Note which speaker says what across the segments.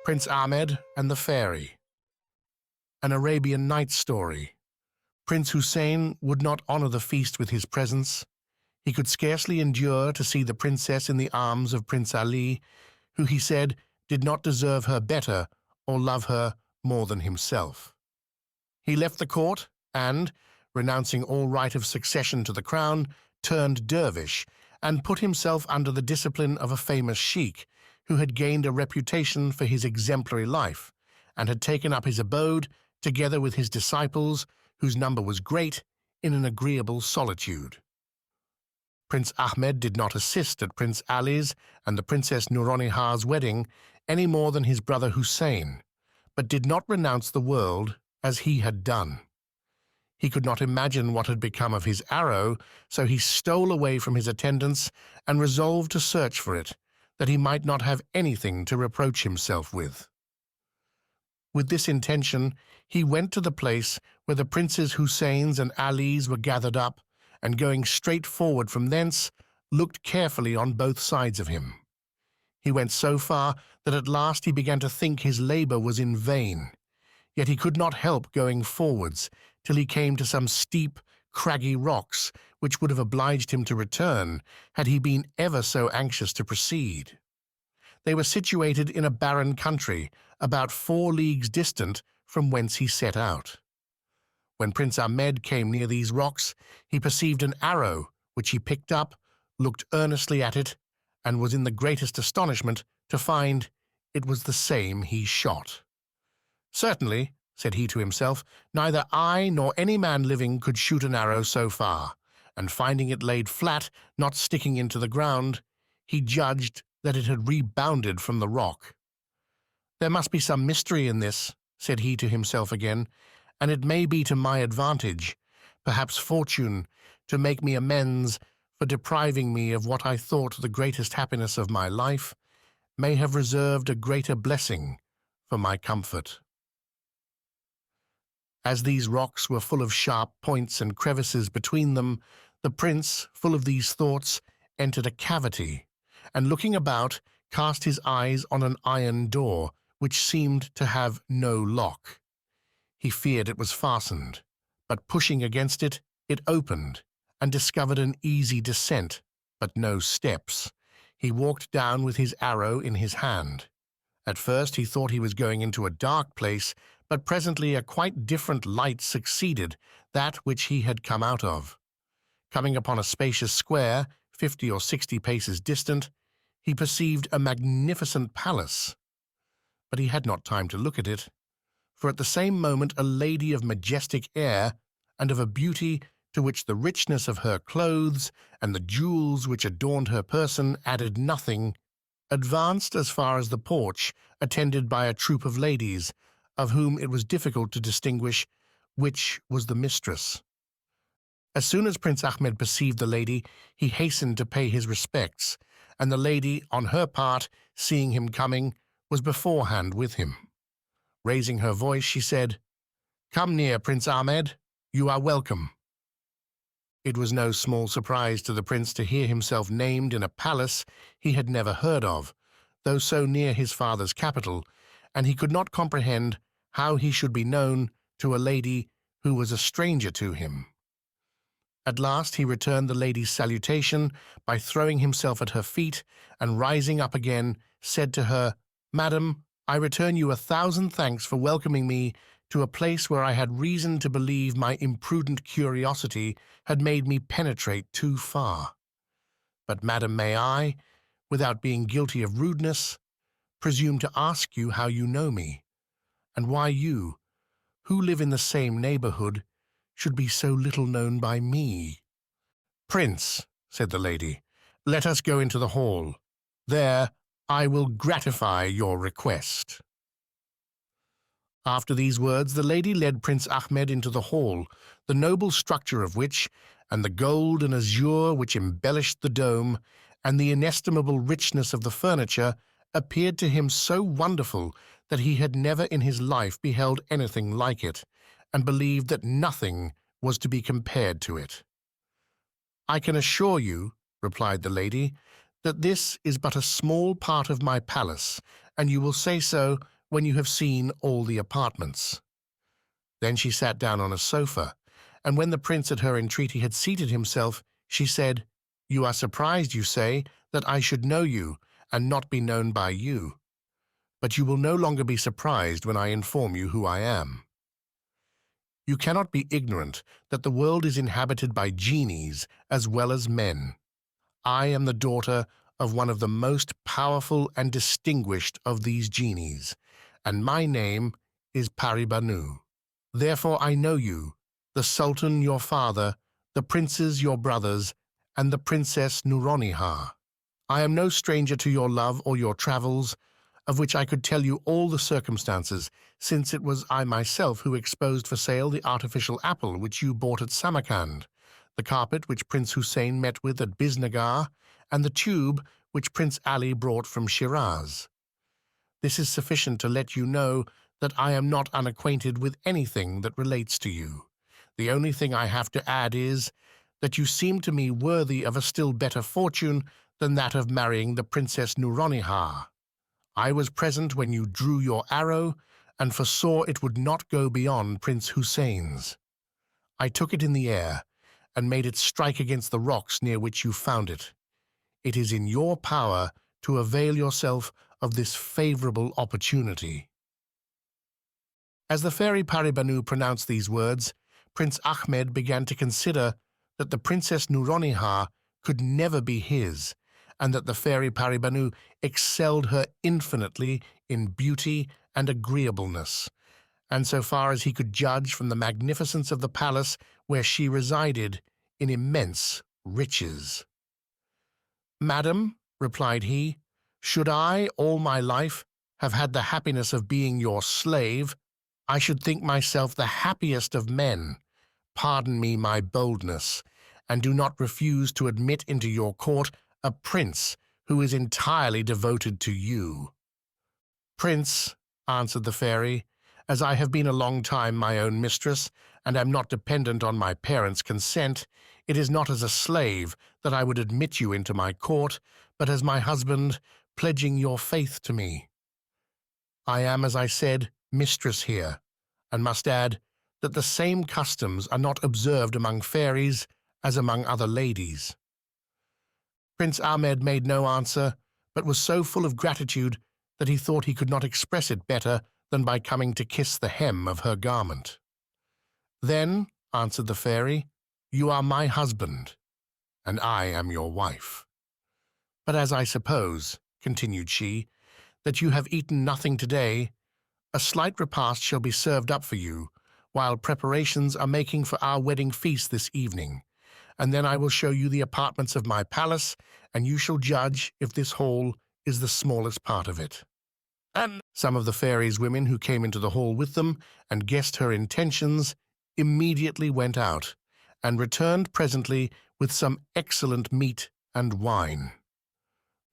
Speaker 1: Prince Ahmed and the Fairy. An Arabian Nights story. Prince Hussein would not honor the feast with his presence. He could scarcely endure to see the princess in the arms of Prince Ali, who he said did not deserve her better or love her more than himself. He left the court and, renouncing all right of succession to the crown, turned dervish and put himself under the discipline of a famous sheikh who had gained a reputation for his exemplary life and had taken up his abode, together with his disciples, whose number was great, in an agreeable solitude. Prince Ahmed did not assist at Prince Ali's and the Princess Nouronihar's wedding any more than his brother Hussein, but did not renounce the world as he had done. He could not imagine what had become of his arrow, so he stole away from his attendants and resolved to search for it, that he might not have anything to reproach himself with. With this intention, he went to the place where the Princes Hussein's and Ali's were gathered up, and going straight forward from thence, looked carefully on both sides of him. He went so far that at last he began to think his labor was in vain, yet he could not help going forwards till he came to some steep, craggy rocks, which would have obliged him to return, had he been ever so anxious to proceed. They were situated in a barren country, about 4 leagues distant from whence he set out. When Prince Ahmed came near these rocks, he perceived an arrow, which he picked up, looked earnestly at it, and was in the greatest astonishment to find it was the same he shot. "Certainly," said he to himself, "neither I nor any man living could shoot an arrow so far," and finding it laid flat, not sticking into the ground, he judged that it had rebounded from the rock. "There must be some mystery in this," said he to himself again, "and it may be to my advantage, perhaps fortune, to make me amends for depriving me of what I thought the greatest happiness of my life, may have reserved a greater blessing for my comfort." As these rocks were full of sharp points and crevices between them, the prince, full of these thoughts, entered a cavity, and looking about, cast his eyes on an iron door, which seemed to have no lock. He feared it was fastened, but pushing against it, it opened, and discovered an easy descent, but no steps. He walked down with his arrow in his hand. At first he thought he was going into a dark place, but presently a quite different light succeeded that which he had come out of. Coming upon a spacious square, 50 or 60 paces distant, he perceived a magnificent palace. But he had not time to look at it, for at the same moment a lady of majestic air, and of a beauty to which the richness of her clothes and the jewels which adorned her person added nothing, advanced as far as the porch, attended by a troop of ladies, of whom it was difficult to distinguish which was the mistress. As soon as Prince Ahmed perceived the lady, he hastened to pay his respects, and the lady, on her part, seeing him coming, was beforehand with him. Raising her voice, she said, "Come near, Prince Ahmed, you are welcome." It was no small surprise to the prince to hear himself named in a palace he had never heard of, though so near his father's capital, and he could not comprehend how he should be known to a lady who was a stranger to him. At last he returned the lady's salutation by throwing himself at her feet, and rising up again, said to her, "Madam, I return you 1,000 thanks for welcoming me to a place where I had reason to believe my imprudent curiosity had made me penetrate too far. But, madam, may I, without being guilty of rudeness, presume to ask you how you know me, and why you, who live in the same neighborhood, should be so little known by me?" "Prince," said the lady, "let us go into the hall. There I will gratify your request." After these words, the lady led Prince Ahmed into the hall, the noble structure of which, and the gold and azure which embellished the dome, and the inestimable richness of the furniture, appeared to him so wonderful that he had never in his life beheld anything like it, and believed that nothing was to be compared to it. "I can assure you," replied the lady, "that this is but a small part of my palace, and you will say so when you have seen all the apartments." Then she sat down on a sofa, and when the prince at her entreaty had seated himself, she said, "You are surprised, you say, that I should know you, and not be known by you. But you will no longer be surprised when I inform you who I am. You cannot be ignorant that the world is inhabited by genies as well as men. I am the daughter of one of the most powerful and distinguished of these genies, and my name is Pari Banu. Therefore I know you, the Sultan your father, the princes your brothers, and the Princess Nouronihar. I am no stranger to your love or your travels, of which I could tell you all the circumstances, since it was I myself who exposed for sale the artificial apple which you bought at Samarkand, the carpet which Prince Hussein met with at Biznagar, and the tube which Prince Ali brought from Shiraz. This is sufficient to let you know that I am not unacquainted with anything that relates to you. The only thing I have to add is that you seem to me worthy of a still better fortune than that of marrying the Princess Nouronihar. I was present when you drew your arrow, and foresaw it would not go beyond Prince Hussein's. I took it in the air, and made it strike against the rocks near which you found it. It is in your power to avail yourself of this favorable opportunity." As the fairy Pari Banu pronounced these words, Prince Ahmed began to consider that the Princess Nouronihar could never be his, and that the fairy Pari Banu excelled her infinitely in beauty and agreeableness, and so far as he could judge from the magnificence of the palace where she resided, in immense riches. "Madam," replied he, "should I, all my life, have had the happiness of being your slave, I should think myself the happiest of men. Pardon me my boldness, and do not refuse to admit into your court a prince who is entirely devoted to you." "Prince," answered the fairy, "as I have been a long time my own mistress, and am not dependent on my parents' consent, it is not as a slave that I would admit you into my court, but as my husband, pledging your faith to me. I am, as I said, mistress here, and must add that the same customs are not observed among fairies as among other ladies." Prince Ahmed made no answer, but was so full of gratitude that he thought he could not express it better than by coming to kiss the hem of her garment. "Then," answered the fairy, "you are my husband, and I am your wife. But as I suppose," continued she, "that you have eaten nothing today, a slight repast shall be served up for you, while preparations are making for our wedding feast this evening, and then I will show you the apartments of my palace, and you shall judge if this hall is the smallest part of it." And some of the fairies' women who came into the hall with them and guessed her intentions immediately went out, and returned presently with some excellent meat and wine.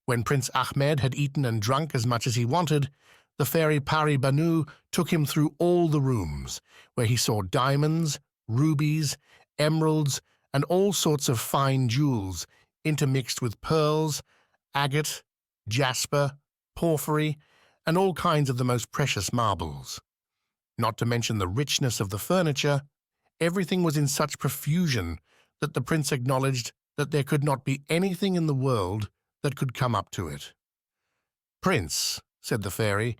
Speaker 1: When Prince Ahmed had eaten and drunk as much as he wanted, the fairy Pari Banu took him through all the rooms, where he saw diamonds, rubies, emeralds, and all sorts of fine jewels, intermixed with pearls, agate, jasper, porphyry, and all kinds of the most precious marbles. Not to mention the richness of the furniture, everything was in such profusion that the prince acknowledged that there could not be anything in the world that could come up to it. "Prince," said the fairy,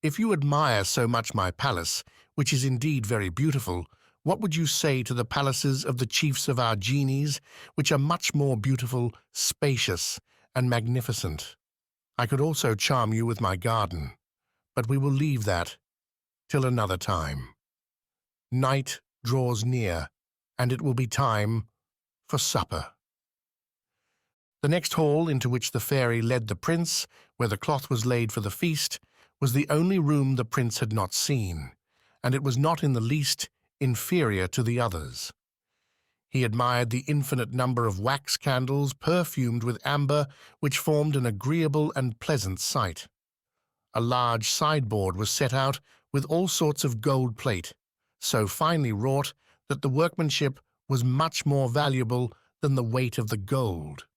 Speaker 1: "if you admire so much my palace, which is indeed very beautiful, what would you say to the palaces of the chiefs of our genies, which are much more beautiful, spacious, and magnificent? I could also charm you with my garden, but we will leave that till another time. Night draws near, and it will be time for supper." The next hall into which the fairy led the prince, where the cloth was laid for the feast, was the only room the prince had not seen, and it was not in the least inferior to the others. He admired the infinite number of wax candles perfumed with amber, which formed an agreeable and pleasant sight. A large sideboard was set out with all sorts of gold plate, so finely wrought that the workmanship was much more valuable than the weight of the gold.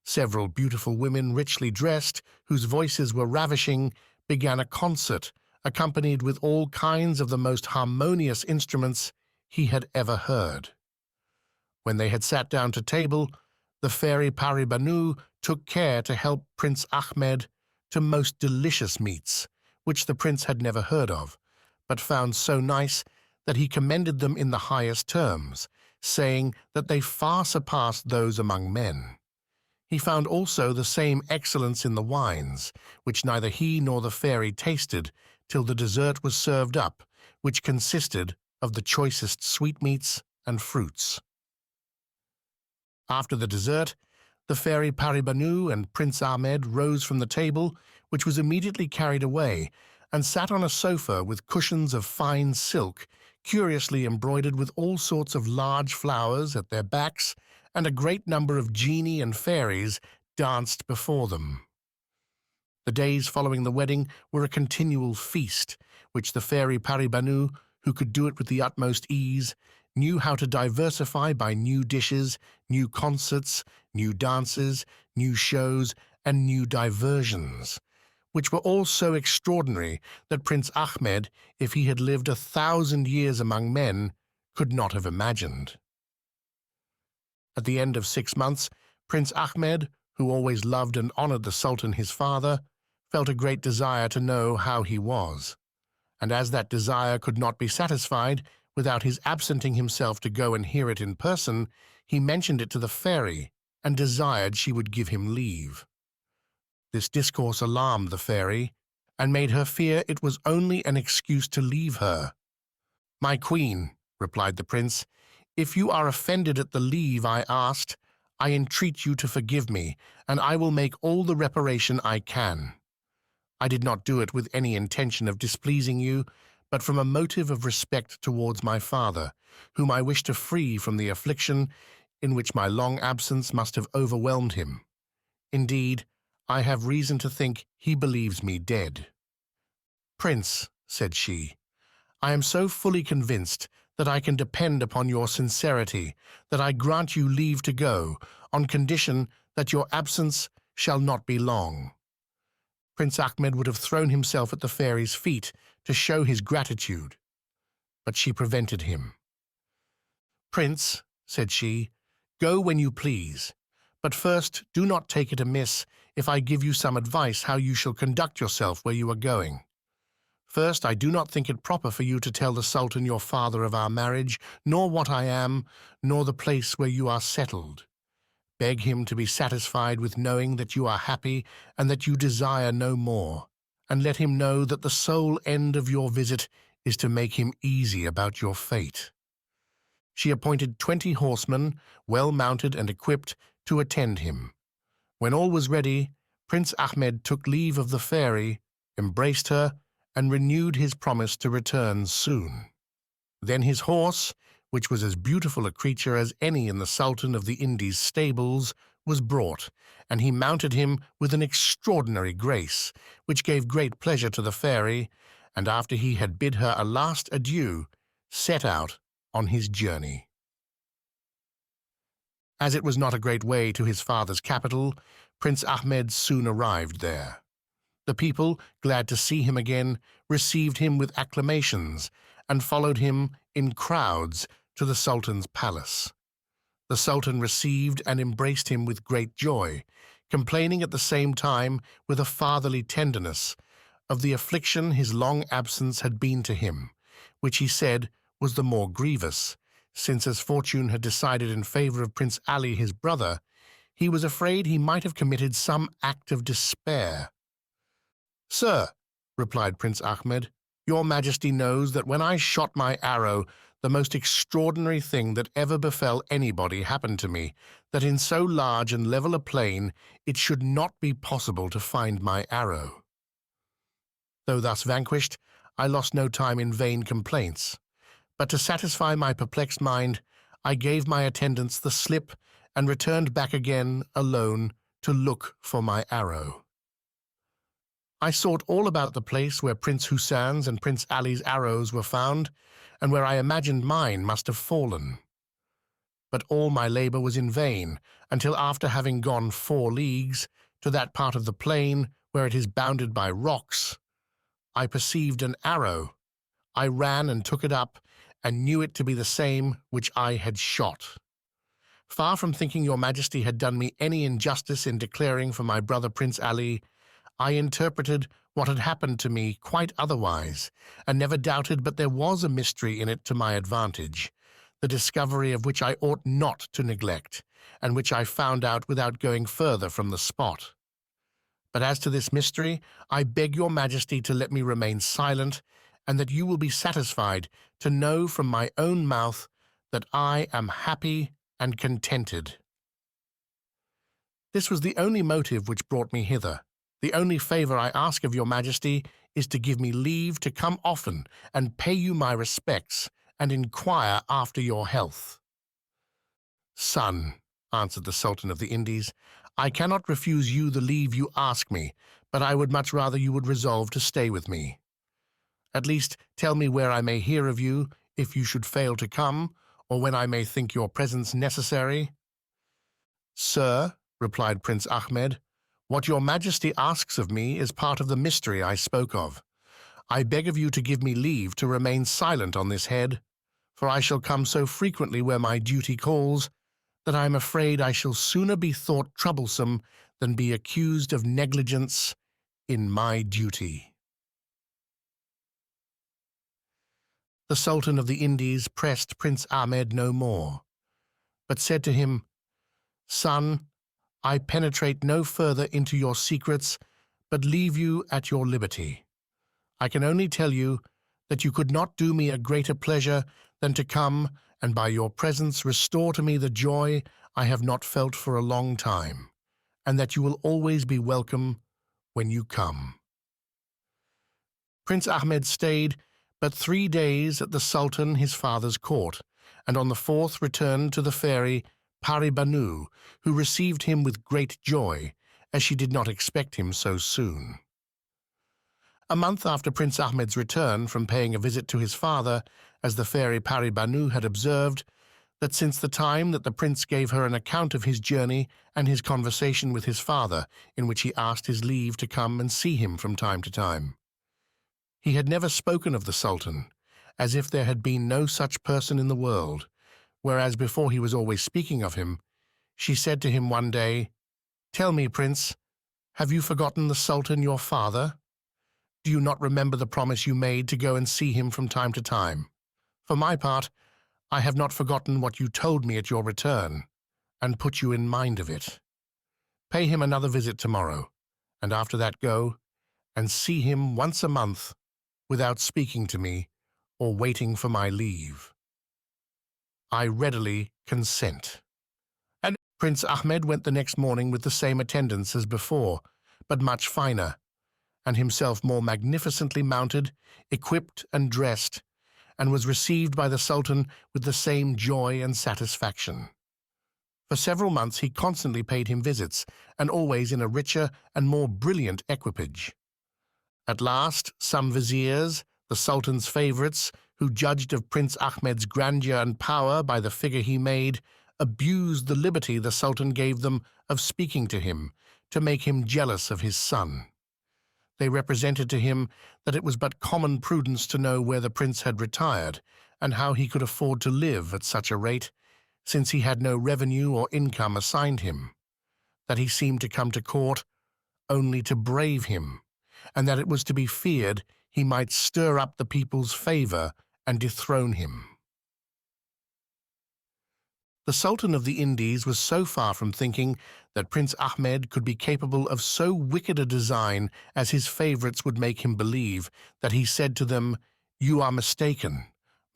Speaker 1: Several beautiful women richly dressed, whose voices were ravishing, began a concert accompanied with all kinds of the most harmonious instruments he had ever heard. When they had sat down to table, the fairy Pari Banu took care to help Prince Ahmed to most delicious meats, which the prince had never heard of, but found so nice that he commended them in the highest terms, saying that they far surpassed those among men. He found also the same excellence in the wines, which neither he nor the fairy tasted till the dessert was served up, which consisted of the choicest sweetmeats and fruits. After the dessert, the fairy Pari Banu and Prince Ahmed rose from the table, which was immediately carried away, and sat on a sofa with cushions of fine silk, curiously embroidered with all sorts of large flowers at their backs, and a great number of genii and fairies danced before them. The days following the wedding were a continual feast, which the fairy Pari Banu, who could do it with the utmost ease, knew how to diversify by new dishes, new concerts, new dances, new shows, and new diversions, which were all so extraordinary that Prince Ahmed, if he had lived 1,000 years among men, could not have imagined. At the end of 6 months, Prince Ahmed, who always loved and honored the Sultan his father, felt a great desire to know how he was, and as that desire could not be satisfied without his absenting himself to go and hear it in person, he mentioned it to the fairy and desired she would give him leave. This discourse alarmed the fairy, and made her fear it was only an excuse to leave her. "My queen," replied the prince, "if you are offended at the leave I asked, I entreat you to forgive me, and I will make all the reparation I can. I did not do it with any intention of displeasing you, but from a motive of respect towards my father, whom I wish to free from the affliction in which my long absence must have overwhelmed him. Indeed, I have reason to think he believes me dead." "Prince," said she, "I am so fully convinced that I can depend upon your sincerity that I grant you leave to go, on condition that your absence shall not be long." Prince Ahmed would have thrown himself at the fairy's feet to show his gratitude, but she prevented him. "Prince," said she, "go when you please, but first do not take it amiss if I give you some advice how you shall conduct yourself where you are going. First, I do not think it proper for you to tell the Sultan your father of our marriage, nor what I am, nor the place where you are settled. Beg him to be satisfied with knowing that you are happy and that you desire no more, and let him know that the sole end of your visit is to make him easy about your fate." She appointed 20 horsemen, well mounted and equipped, to attend him. When all was ready, Prince Ahmed took leave of the fairy, embraced her, and renewed his promise to return soon. Then his horse, which was as beautiful a creature as any in the Sultan of the Indies' stables, was brought, and he mounted him with an extraordinary grace, which gave great pleasure to the fairy, and after he had bid her a last adieu, set out on his journey. As it was not a great way to his father's capital, Prince Ahmed soon arrived there. The people, glad to see him again, received him with acclamations, and followed him in crowds to the Sultan's palace. The Sultan received and embraced him with great joy, complaining at the same time with a fatherly tenderness of the affliction his long absence had been to him, which he said was the more grievous, since as fortune had decided in favor of Prince Ali his brother, he was afraid he might have committed some act of despair. "Sir," replied Prince Ahmed, "your Majesty knows that when I shot my arrow, the most extraordinary thing that ever befell anybody happened to me, that in so large and level a plain it should not be possible to find my arrow." Though thus vanquished, I lost no time in vain complaints, but to satisfy my perplexed mind, I gave my attendants the slip and returned back again alone to look for my arrow. I sought all about the place where Prince Hussein's and Prince Ali's arrows were found, and where I imagined mine must have fallen. But all my labor was in vain, until after having gone 4 leagues to that part of the plain where it is bounded by rocks, I perceived an arrow. I ran and took it up, and knew it to be the same which I had shot. Far from thinking your majesty had done me any injustice in declaring for my brother Prince Ali, I interpreted what had happened to me quite otherwise, and never doubted but there was a mystery in it to my advantage, the discovery of which I ought not to neglect, and which I found out without going further from the spot. But as to this mystery, I beg your majesty to let me remain silent, and that you will be satisfied to know from my own mouth that I am happy and contented. This was the only motive which brought me hither. The only favour I ask of your majesty is to give me leave to come often and pay you my respects and inquire after your health. Son, answered the Sultan of the Indies, I cannot refuse you the leave you ask me, but I would much rather you would resolve to stay with me. At least tell me where I may hear of you, if you should fail to come, or when I may think your presence necessary. Sir, replied Prince Ahmed, what your majesty asks of me is part of the mystery I spoke of. I beg of you to give me leave to remain silent on this head, for I shall come so frequently where my duty calls, that I am afraid I shall sooner be thought troublesome than be accused of negligence in my duty. The Sultan of the Indies pressed Prince Ahmed no more, but said to him, Son, I penetrate no further into your secrets, but leave you at your liberty. I can only tell you that you could not do me a greater pleasure than to come and by your presence restore to me the joy I have not felt for a long time, and that you will always be welcome when you come. Prince Ahmed stayed but 3 days at the Sultan his father's court, and on the 4th returned to the fairy Pari Banu, who received him with great joy, as she did not expect him so soon. A month after Prince Ahmed's return from paying a visit to his father, as the fairy Pari Banu had observed, that since the time that the prince gave her an account of his journey and his conversation with his father, in which he asked his leave to come and see him from time to time, he had never spoken of the Sultan, as if there had been no such person in the world, whereas before he was always speaking of him, she said to him one day, Tell me, Prince, have you forgotten the Sultan your father? Do you not remember the promise you made to go and see him from time to time? For my part, I have not forgotten what you told me at your return, and put you in mind of it. Pay him another visit tomorrow, and after that go and see him once a month without speaking to me or waiting for my leave. I readily consent. And Prince Ahmed went the next morning with the same attendants as before, but much finer, and himself more magnificently mounted, equipped and dressed, and was received by the Sultan with the same joy and satisfaction. For several months he constantly paid him visits, and always in a richer and more brilliant equipage. At last, some viziers, the Sultan's favourites, who judged of Prince Ahmed's grandeur and power by the figure he made, abused the liberty the Sultan gave them of speaking to him, to make him jealous of his son. They represented to him that it was but common prudence to know where the prince had retired, and how he could afford to live at such a rate, since he had no revenue or income assigned him, that he seemed to come to court only to brave him, and that it was to be feared he might stir up the people's favour and dethrone him. The Sultan of the Indies was so far from thinking that Prince Ahmed could be capable of so wicked a design as his favourites would make him believe, that he said to them, You are mistaken.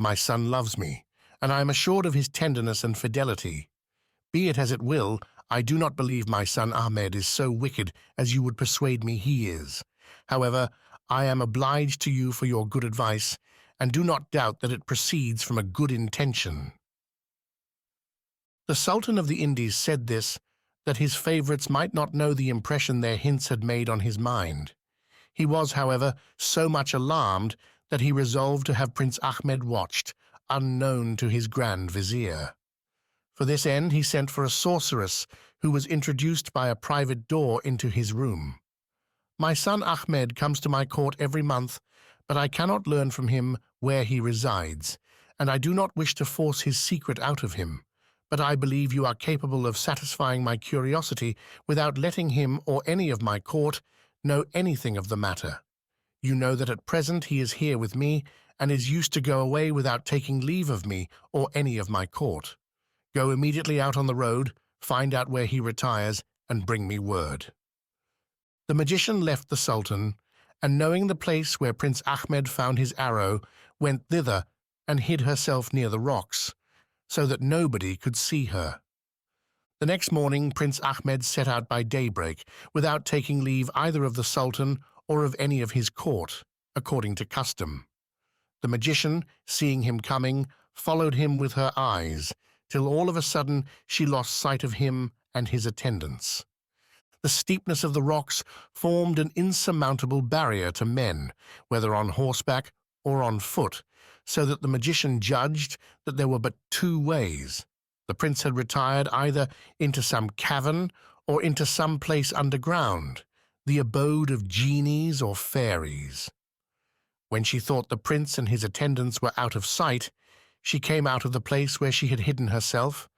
Speaker 1: My son loves me, and I am assured of his tenderness and fidelity. Be it as it will, I do not believe my son Ahmed is so wicked as you would persuade me he is. However, I am obliged to you for your good advice, and do not doubt that it proceeds from a good intention. The Sultan of the Indies said this, that his favourites might not know the impression their hints had made on his mind. He was, however, so much alarmed that he resolved to have Prince Ahmed watched, unknown to his Grand Vizier. For this end he sent for a sorceress, who was introduced by a private door into his room. My son Ahmed comes to my court every month, but I cannot learn from him where he resides, and I do not wish to force his secret out of him. But I believe you are capable of satisfying my curiosity without letting him or any of my court know anything of the matter. You know that at present he is here with me and is used to go away without taking leave of me or any of my court. Go immediately out on the road, find out where he retires, and bring me word." The magician left the Sultan, and knowing the place where Prince Ahmed found his arrow, went thither and hid herself near the rocks, so that nobody could see her. The next morning Prince Ahmed set out by daybreak, without taking leave either of the Sultan or of any of his court, according to custom. The magician, seeing him coming, followed him with her eyes, till all of a sudden she lost sight of him and his attendants. The steepness of the rocks formed an insurmountable barrier to men, whether on horseback or on foot, so that the magician judged that there were but two ways. The prince had retired either into some cavern or into some place underground, the abode of genies or fairies. When she thought the prince and his attendants were out of sight, she came out of the place where she had hidden herself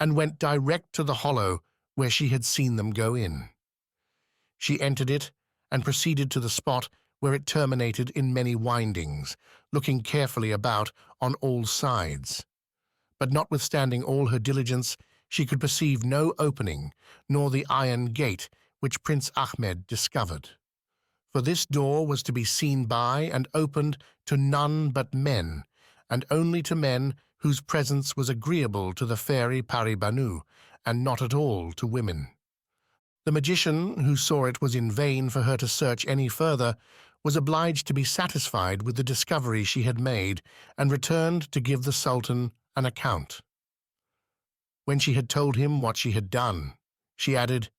Speaker 1: and went direct to the hollow where she had seen them go in. She entered it and proceeded to the spot where it terminated in many windings, looking carefully about on all sides. But notwithstanding all her diligence, she could perceive no opening, nor the iron gate which Prince Ahmed discovered. For this door was to be seen by and opened to none but men, and only to men whose presence was agreeable to the fairy Pari Banu, and not at all to women. The magician, who saw it was in vain for her to search any further, was obliged to be satisfied with the discovery she had made, and returned to give the Sultan an account. When she had told him what she had done, she added,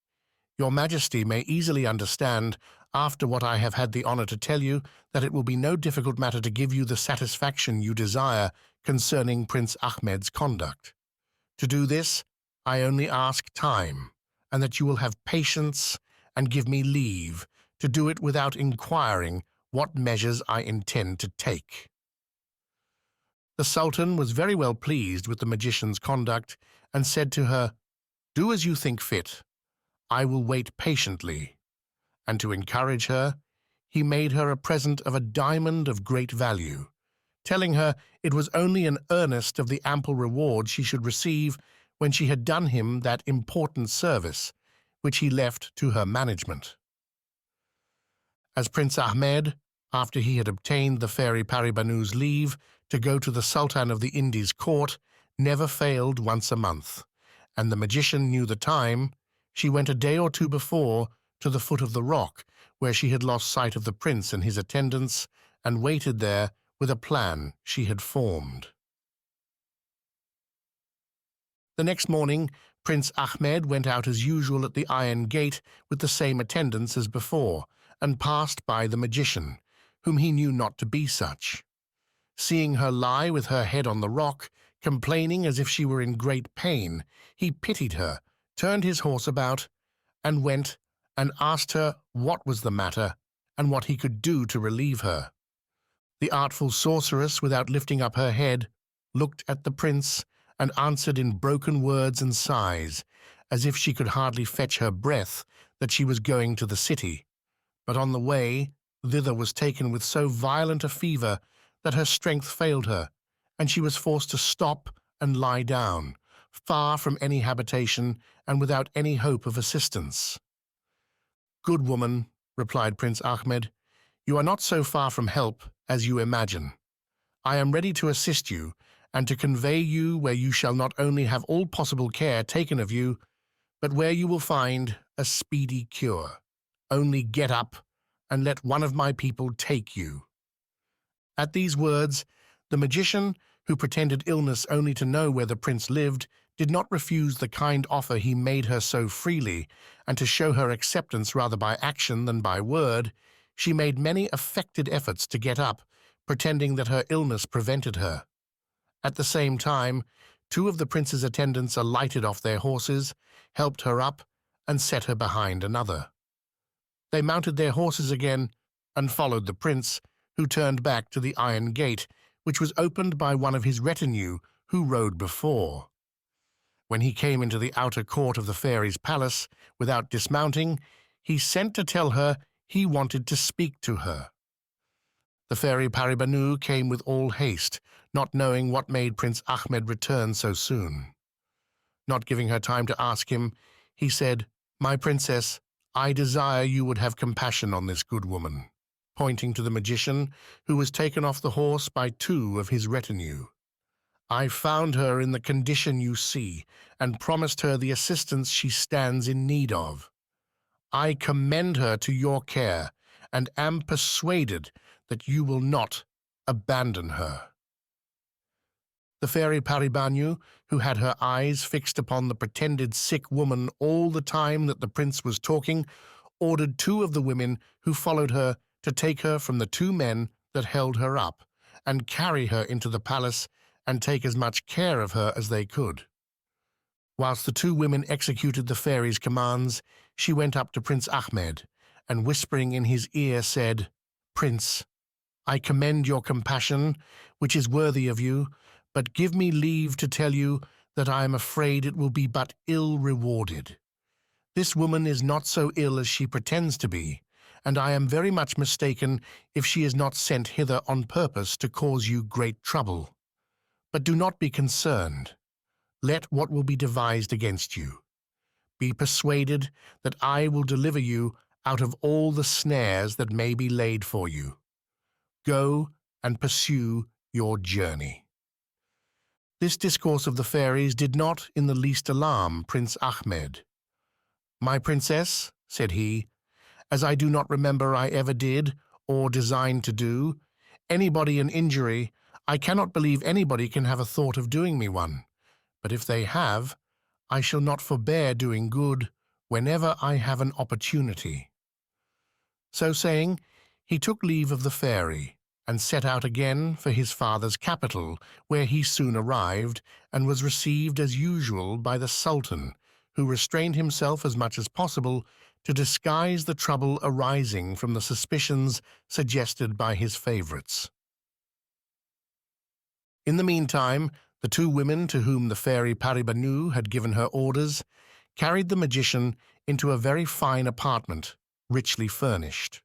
Speaker 1: "Your Majesty may easily understand, after what I have had the honor to tell you, that it will be no difficult matter to give you the satisfaction you desire concerning Prince Ahmed's conduct. To do this, I only ask time, and that you will have patience and give me leave to do it without inquiring what measures I intend to take." The Sultan was very well pleased with the magician's conduct and said to her, "Do as you think fit. I will wait patiently." And to encourage her, he made her a present of a diamond of great value, telling her it was only an earnest of the ample reward she should receive when she had done him that important service, which he left to her management. As Prince Ahmed, after he had obtained the fairy Pari Banu's leave to go to the Sultan of the Indies court, never failed once a month, and the magician knew the time, she went a day or two before to the foot of the rock where she had lost sight of the prince and his attendants, and waited there with a plan she had formed. The next morning, Prince Ahmed went out as usual at the iron gate with the same attendants as before, and passed by the magician, whom he knew not to be such. Seeing her lie with her head on the rock, complaining as if she were in great pain, he pitied her, turned his horse about, and went and asked her what was the matter and what he could do to relieve her. The artful sorceress, without lifting up her head, looked at the prince and answered in broken words and sighs, as if she could hardly fetch her breath, that she was going to the city, but on the way thither was taken with so violent a fever that her strength failed her, and she was forced to stop and lie down, far from any habitation and without any hope of assistance. "Good woman," replied Prince Ahmed, "you are not so far from help as you imagine. I am ready to assist you, and to convey you where you shall not only have all possible care taken of you, but where you will find a speedy cure. Only get up, and let one of my people take you." At these words, the magician, who pretended illness only to know where the prince lived, did not refuse the kind offer he made her so freely, and to show her acceptance rather by action than by word, she made many affected efforts to get up, pretending that her illness prevented her. At the same time, two of the prince's attendants alighted off their horses, helped her up, and set her behind another. They mounted their horses again and followed the prince, who turned back to the iron gate, which was opened by one of his retinue who rode before. When he came into the outer court of the fairy's palace, without dismounting, he sent to tell her he wanted to speak to her. The fairy Pari Banu came with all haste, not knowing what made Prince Ahmed return so soon. Not giving her time to ask him, he said, "My princess, I desire you would have compassion on this good woman," pointing to the magician, who was taken off the horse by two of his retinue. "I found her in the condition you see, and promised her the assistance she stands in need of. I commend her to your care, and am persuaded that you will not abandon her." The fairy Pari Banu, who had her eyes fixed upon the pretended sick woman all the time that the prince was talking, ordered two of the women who followed her to take her from the two men that held her up, and carry her into the palace and take as much care of her as they could. Whilst the two women executed the fairy's commands, she went up to Prince Ahmed, and whispering in his ear said, "Prince, I commend your compassion, which is worthy of you, but give me leave to tell you that I am afraid it will be but ill rewarded. This woman is not so ill as she pretends to be, and I am very much mistaken if she is not sent hither on purpose to cause you great trouble. But do not be concerned. Let what will be devised against you. Be persuaded that I will deliver you out of all the snares that may be laid for you. Go and pursue your journey." This discourse of the fairies did not in the least alarm Prince Ahmed. "My princess," said he, "as I do not remember I ever did, or designed to do, anybody an injury, I cannot believe anybody can have a thought of doing me one. But if they have, I shall not forbear doing good whenever I have an opportunity." So saying, he took leave of the fairy, and set out again for his father's capital, where he soon arrived, and was received as usual by the Sultan, who restrained himself as much as possible to disguise the trouble arising from the suspicions suggested by his favourites. In the meantime, the two women to whom the fairy Pari Banu had given her orders carried the magician into a very fine apartment, richly furnished.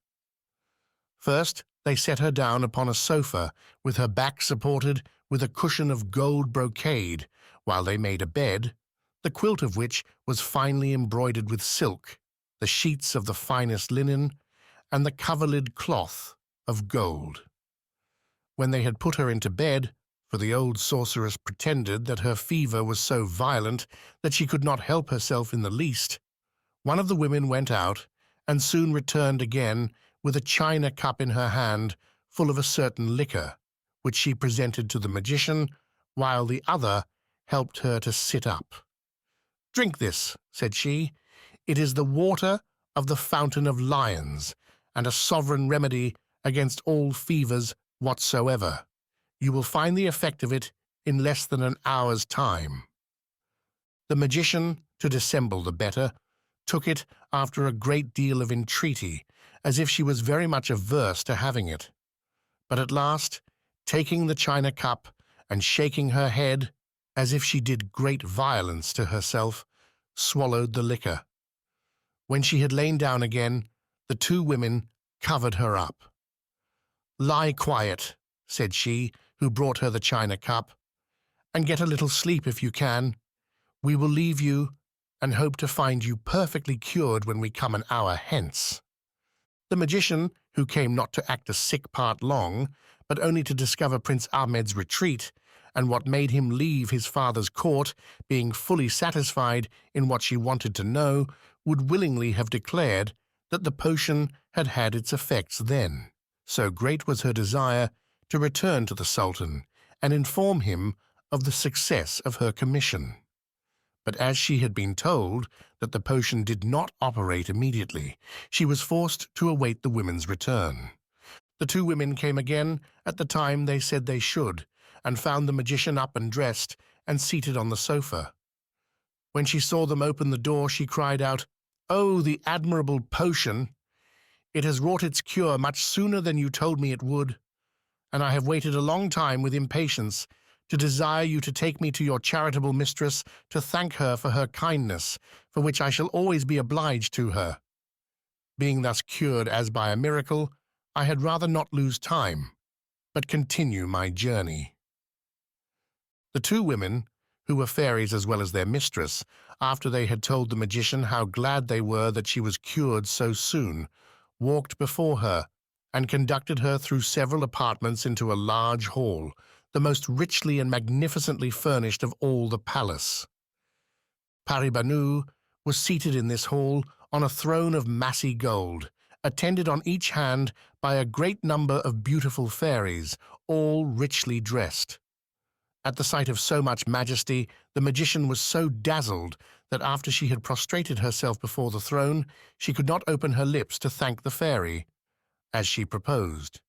Speaker 1: First, they set her down upon a sofa, with her back supported with a cushion of gold brocade, while they made a bed, the quilt of which was finely embroidered with silk, the sheets of the finest linen, and the coverlid cloth of gold. When they had put her into bed, for the old sorceress pretended that her fever was so violent that she could not help herself in the least, one of the women went out, and soon returned again with a china cup in her hand full of a certain liquor, which she presented to the magician, while the other helped her to sit up. "Drink this," said she. "It is the water of the Fountain of Lions, and a sovereign remedy against all fevers whatsoever. You will find the effect of it in less than an hour's time." The magician, to dissemble the better, took it after a great deal of entreaty, as if she was very much averse to having it. But at last, taking the china cup and shaking her head, as if she did great violence to herself, swallowed the liquor. When she had lain down again, the two women covered her up. "Lie quiet," said she, who brought her the china cup, "and get a little sleep if you can. We will leave you, and hope to find you perfectly cured when we come an hour hence." The magician, who came not to act a sick part long, but only to discover Prince Ahmed's retreat, and what made him leave his father's court, being fully satisfied in what she wanted to know, would willingly have declared that the potion had had its effects then. So great was her desire to return to the Sultan and inform him of the success of her commission. But as she had been told that the potion did not operate immediately, she was forced to await the women's return. The two women came again at the time they said they should, and found the magician up and dressed and seated on the sofa. When she saw them open the door, she cried out, "Oh, the admirable potion! It has wrought its cure much sooner than you told me it would, and I have waited a long time with impatience to desire you to take me to your charitable mistress to thank her for her kindness, for which I shall always be obliged to her. Being thus cured as by a miracle, I had rather not lose time, but continue my journey." The two women, who were fairies as well as their mistress, after they had told the magician how glad they were that she was cured so soon, walked before her and conducted her through several apartments into a large hall, the most richly and magnificently furnished of all the palace. Pari Banu was seated in this hall on a throne of massy gold, attended on each hand by a great number of beautiful fairies, all richly dressed. At the sight of so much majesty, the magician was so dazzled that after she had prostrated herself before the throne, she could not open her lips to thank the fairy, as she proposed.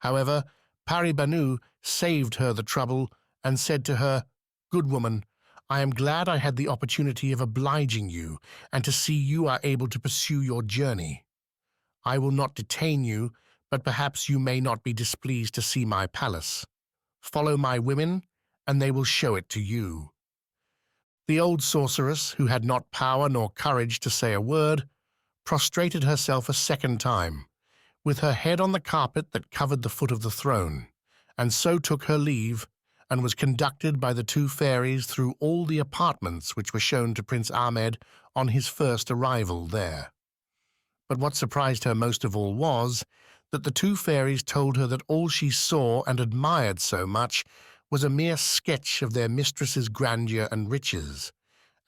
Speaker 1: However, Pari Banu saved her the trouble and said to her, "Good woman, I am glad I had the opportunity of obliging you and to see you are able to pursue your journey. I will not detain you, but perhaps you may not be displeased to see my palace. Follow my women, and they will show it to you." The old sorceress, who had not power nor courage to say a word, prostrated herself a second time, with her head on the carpet that covered the foot of the throne, and so took her leave, and was conducted by the two fairies through all the apartments which were shown to Prince Ahmed on his first arrival there. But what surprised her most of all was that the two fairies told her that all she saw and admired so much was a mere sketch of their mistress's grandeur and riches,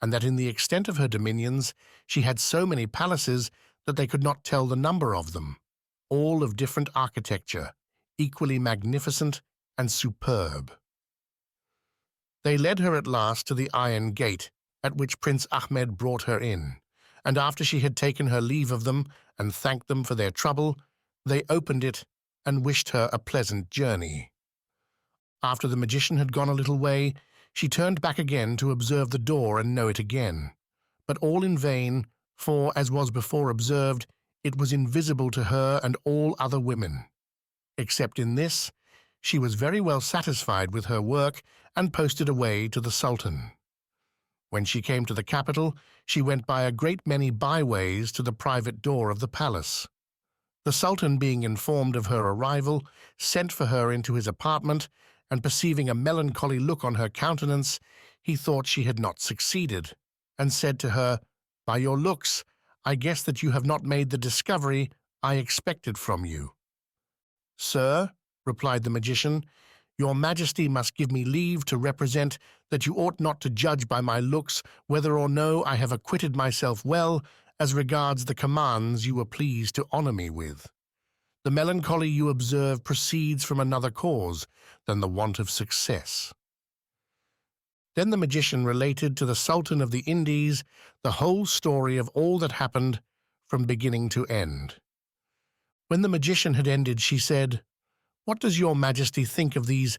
Speaker 1: and that in the extent of her dominions she had so many palaces that they could not tell the number of them, all of different architecture, equally magnificent and superb. They led her at last to the iron gate, at which Prince Ahmed brought her in, and after she had taken her leave of them and thanked them for their trouble, they opened it and wished her a pleasant journey. After the magician had gone a little way, she turned back again to observe the door and know it again, but all in vain, for, as was before observed, it was invisible to her and all other women. Except in this, she was very well satisfied with her work and posted away to the Sultan. When she came to the capital, she went by a great many byways to the private door of the palace. The Sultan, being informed of her arrival, sent for her into his apartment, and perceiving a melancholy look on her countenance, he thought she had not succeeded, and said to her, "By your looks, I guess that you have not made the discovery I expected from you." "Sir," replied the magician, "your majesty must give me leave to represent that you ought not to judge by my looks whether or no I have acquitted myself well as regards the commands you were pleased to honor me with. The melancholy you observe proceeds from another cause than the want of success." Then the magician related to the Sultan of the Indies the whole story of all that happened from beginning to end. When the magician had ended, she said, "What does your majesty think of these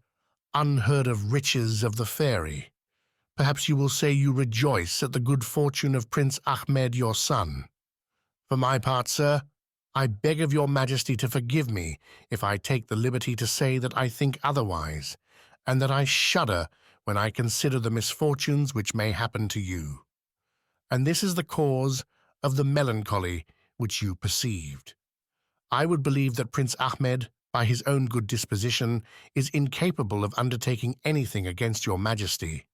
Speaker 1: unheard-of riches of the fairy? Perhaps you will say you rejoice at the good fortune of Prince Ahmed, your son. For my part, sir, I beg of your majesty to forgive me if I take the liberty to say that I think otherwise, and that I shudder when I consider the misfortunes which may happen to you. And this is the cause of the melancholy which you perceived. I would believe that Prince Ahmed, by his own good disposition, is incapable of undertaking anything against your majesty.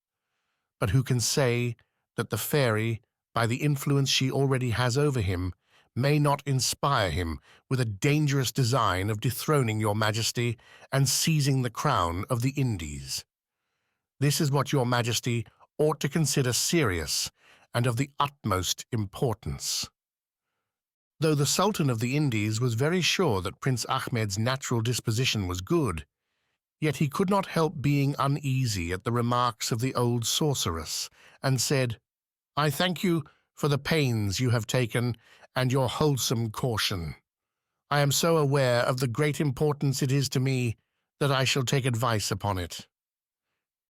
Speaker 1: But who can say that the fairy, by the influence she already has over him, may not inspire him with a dangerous design of dethroning your majesty and seizing the crown of the Indies? This is what your majesty ought to consider serious and of the utmost importance." Though the Sultan of the Indies was very sure that Prince Ahmed's natural disposition was good, yet he could not help being uneasy at the remarks of the old sorceress, and said, "I thank you for the pains you have taken and your wholesome caution. I am so aware of the great importance it is to me that I shall take advice upon it."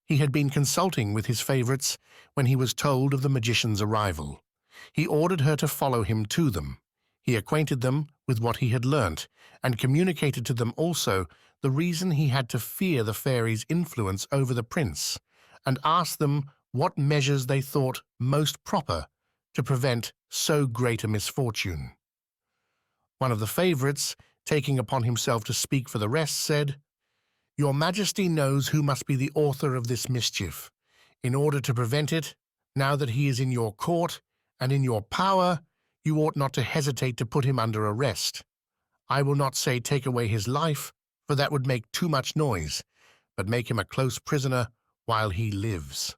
Speaker 1: He had been consulting with his favorites when he was told of the magician's arrival. He ordered her to follow him to them. He acquainted them with what he had learnt, and communicated to them also the reason he had to fear the fairies' influence over the prince, and asked them what measures they thought most proper to prevent so great a misfortune. One of the favourites, taking upon himself to speak for the rest, said, "Your Majesty knows who must be the author of this mischief. In order to prevent it, now that he is in your court and in your power, you ought not to hesitate to put him under arrest. I will not say take away his life, for that would make too much noise, but make him a close prisoner while he lives."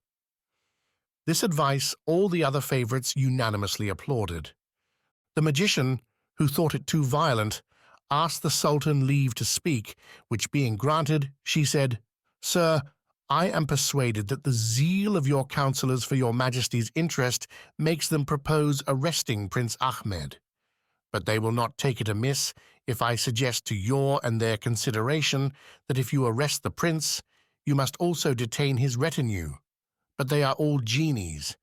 Speaker 1: This advice all the other favourites unanimously applauded. The magician, who thought it too violent, asked the Sultan leave to speak, which being granted, she said, "Sir, I am persuaded that the zeal of your counsellors for your Majesty's interest makes them propose arresting Prince Ahmed. But they will not take it amiss if I suggest to your and their consideration that if you arrest the prince, you must also detain his retinue. But they are all genies.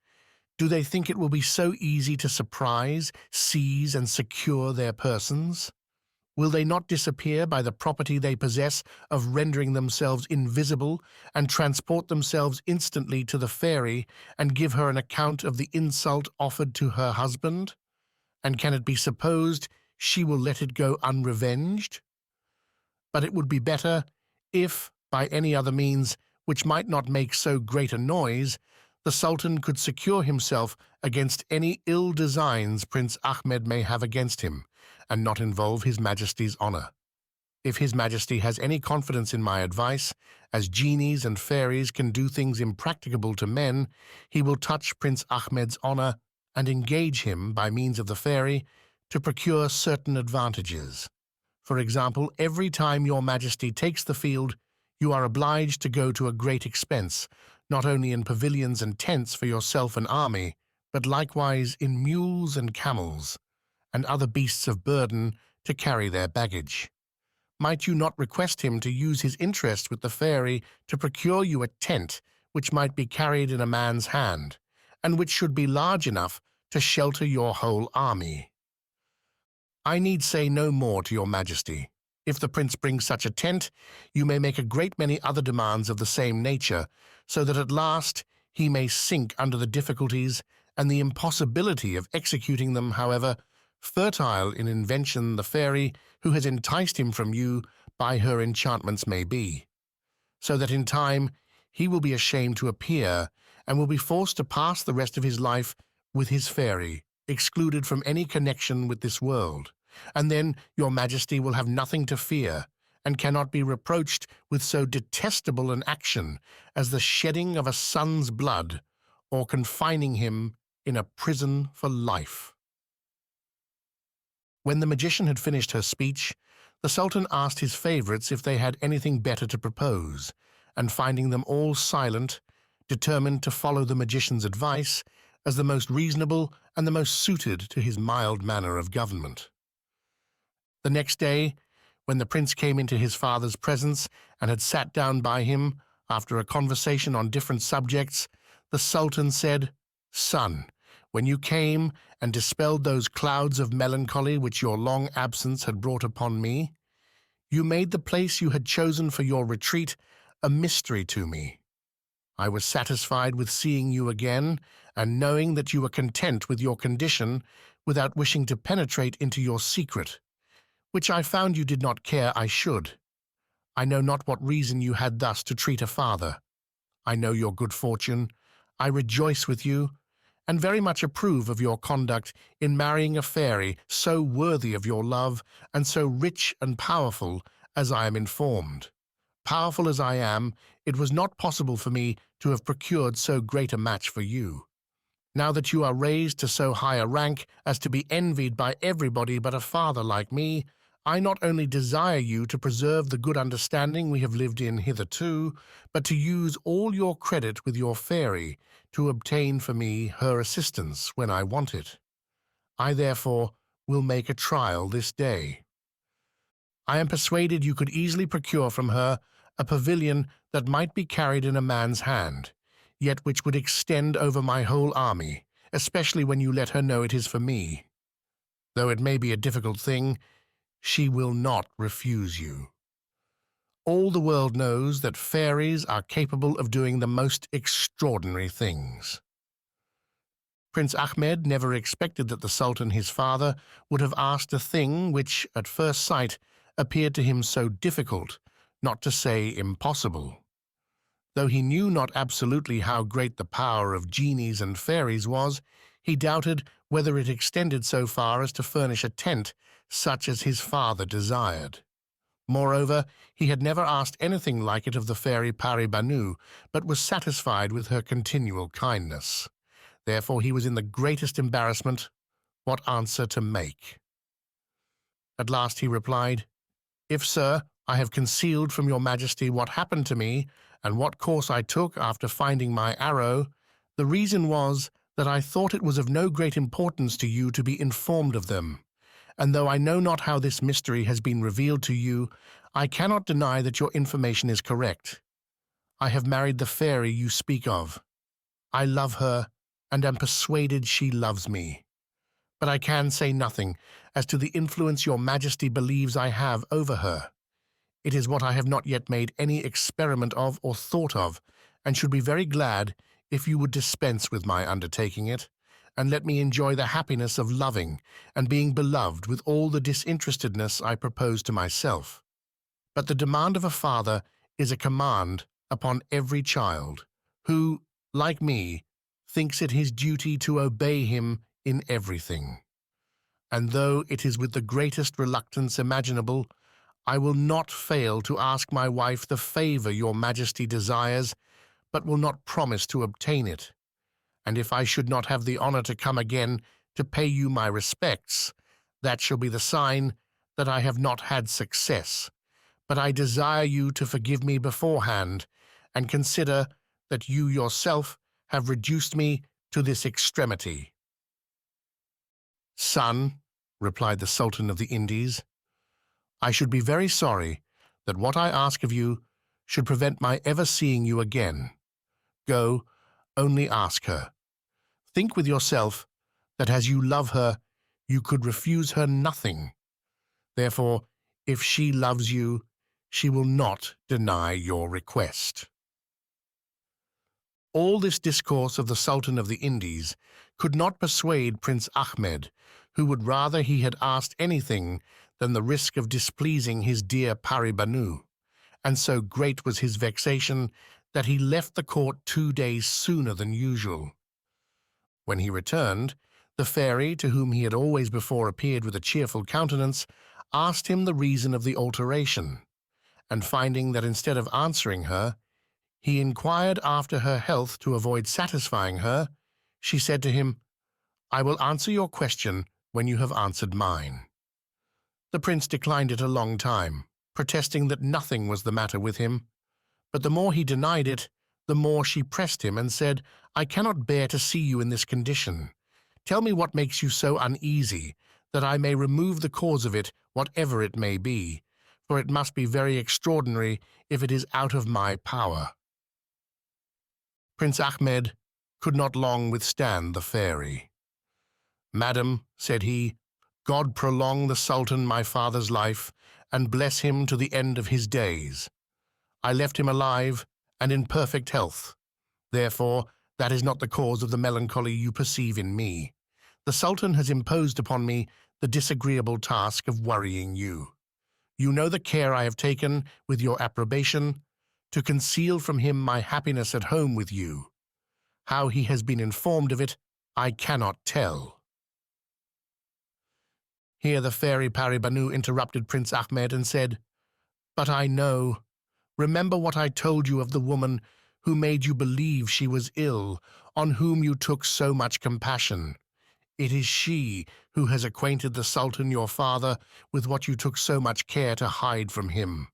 Speaker 1: Do they think it will be so easy to surprise, seize, and secure their persons? Will they not disappear by the property they possess of rendering themselves invisible and transport themselves instantly to the fairy and give her an account of the insult offered to her husband? And can it be supposed she will let it go unrevenged? But it would be better if, by any other means which might not make so great a noise, the Sultan could secure himself against any ill designs Prince Ahmed may have against him, and not involve His Majesty's honour. If His Majesty has any confidence in my advice, as genies and fairies can do things impracticable to men, he will touch Prince Ahmed's honour and engage him, by means of the fairy, to procure certain advantages. For example, every time your Majesty takes the field, you are obliged to go to a great expense, not only in pavilions and tents for yourself and army, but likewise in mules and camels, and other beasts of burden to carry their baggage. Might you not request him to use his interest with the fairy to procure you a tent which might be carried in a man's hand, and which should be large enough to shelter your whole army? I need say no more to your Majesty. If the prince brings such a tent, you may make a great many other demands of the same nature, so that at last he may sink under the difficulties and the impossibility of executing them. However fertile in invention the fairy who has enticed him from you by her enchantments may be, so that in time he will be ashamed to appear and will be forced to pass the rest of his life with his fairy, excluded from any connection with this world, and then your Majesty will have nothing to fear, and cannot be reproached with so detestable an action as the shedding of a son's blood, or confining him in a prison for life." When the magician had finished her speech, the Sultan asked his favourites if they had anything better to propose, and finding them all silent, determined to follow the magician's advice as the most reasonable and the most suited to his mild manner of government. The next day, when the prince came into his father's presence and had sat down by him, after a conversation on different subjects, the Sultan said, "Son, when you came and dispelled those clouds of melancholy which your long absence had brought upon me, you made the place you had chosen for your retreat a mystery to me. I was satisfied with seeing you again, and knowing that you were content with your condition, without wishing to penetrate into your secret, which I found you did not care I should. I know not what reason you had thus to treat a father. I know your good fortune. I rejoice with you, and very much approve of your conduct in marrying a fairy so worthy of your love and so rich and powerful as I am informed. Powerful as I am, it was not possible for me to have procured so great a match for you. Now that you are raised to so high a rank as to be envied by everybody but a father like me, I not only desire you to preserve the good understanding we have lived in hitherto, but to use all your credit with your fairy to obtain for me her assistance when I want it. I therefore will make a trial this day. I am persuaded you could easily procure from her a pavilion that might be carried in a man's hand, yet which would extend over my whole army, especially when you let her know it is for me. Though it may be a difficult thing, she will not refuse you. All the world knows that fairies are capable of doing the most extraordinary things. Prince Ahmed never expected that the Sultan, his father, would have asked a thing which, at first sight, appeared to him so difficult, not to say impossible. Though he knew not absolutely how great the power of genies and fairies was, he doubted whether it extended so far as to furnish a tent such as his father desired. Moreover, he had never asked anything like it of the fairy Pari Banu, but was satisfied with her continual kindness. Therefore he was in the greatest embarrassment what answer to make. At last he replied, "If, sir, I have concealed from your majesty what happened to me and what course I took after finding my arrow, the reason was that I thought it was of no great importance to you to be informed of them. And though I know not how this mystery has been revealed to you, I cannot deny that your information is correct. I have married the fairy you speak of. I love her, and am persuaded she loves me. But I can say nothing as to the influence your majesty believes I have over her. It is what I have not yet made any experiment of or thought of, and should be very glad if you would dispense with my undertaking it, and let me enjoy the happiness of loving and being beloved with all the disinterestedness I propose to myself. But the demand of a father is a command upon every child, who, like me, thinks it his duty to obey him in everything. And though it is with the greatest reluctance imaginable, I will not fail to ask my wife the favor your majesty desires, but will not promise to obtain it. And if I should not have the honor to come again to pay you my respects, that shall be the sign that I have not had success. But I desire you to forgive me beforehand, and consider that you yourself have reduced me to this extremity." "Son," replied the Sultan of the Indies, "I should be very sorry that what I ask of you should prevent my ever seeing you again. Go, only ask her. Think with yourself that as you love her, you could refuse her nothing. Therefore, if she loves you, she will not deny your request." All this discourse of the Sultan of the Indies could not persuade Prince Ahmed, who would rather he had asked anything than the risk of displeasing his dear Pari Banu, and so great was his vexation that he left the court 2 days sooner than usual. When he returned, the fairy, to whom he had always before appeared with a cheerful countenance, asked him the reason of the alteration, and finding that instead of answering her, he inquired after her health to avoid satisfying her, she said to him, "I will answer your question when you have answered mine." The prince declined it a long time, protesting that nothing was the matter with him. But the more he denied it, the more she pressed him and said, "I cannot bear to see you in this condition. Tell me what makes you so uneasy, that I may remove the cause of it, whatever it may be, for it must be very extraordinary if it is out of my power." Prince Ahmed could not long withstand the fairy. "Madam," said he, "God prolong the Sultan my father's life, and bless him to the end of his days. I left him alive and in perfect health. Therefore, that is not the cause of the melancholy you perceive in me. The Sultan has imposed upon me the disagreeable task of worrying you. You know the care I have taken, with your approbation, to conceal from him my happiness at home with you. How he has been informed of it, I cannot tell." Here the fairy Pari Banu interrupted Prince Ahmed and said, "But I know. Remember what I told you of the woman who made you believe she was ill, on whom you took so much compassion. It is she who has acquainted the Sultan your father with what you took so much care to hide from him.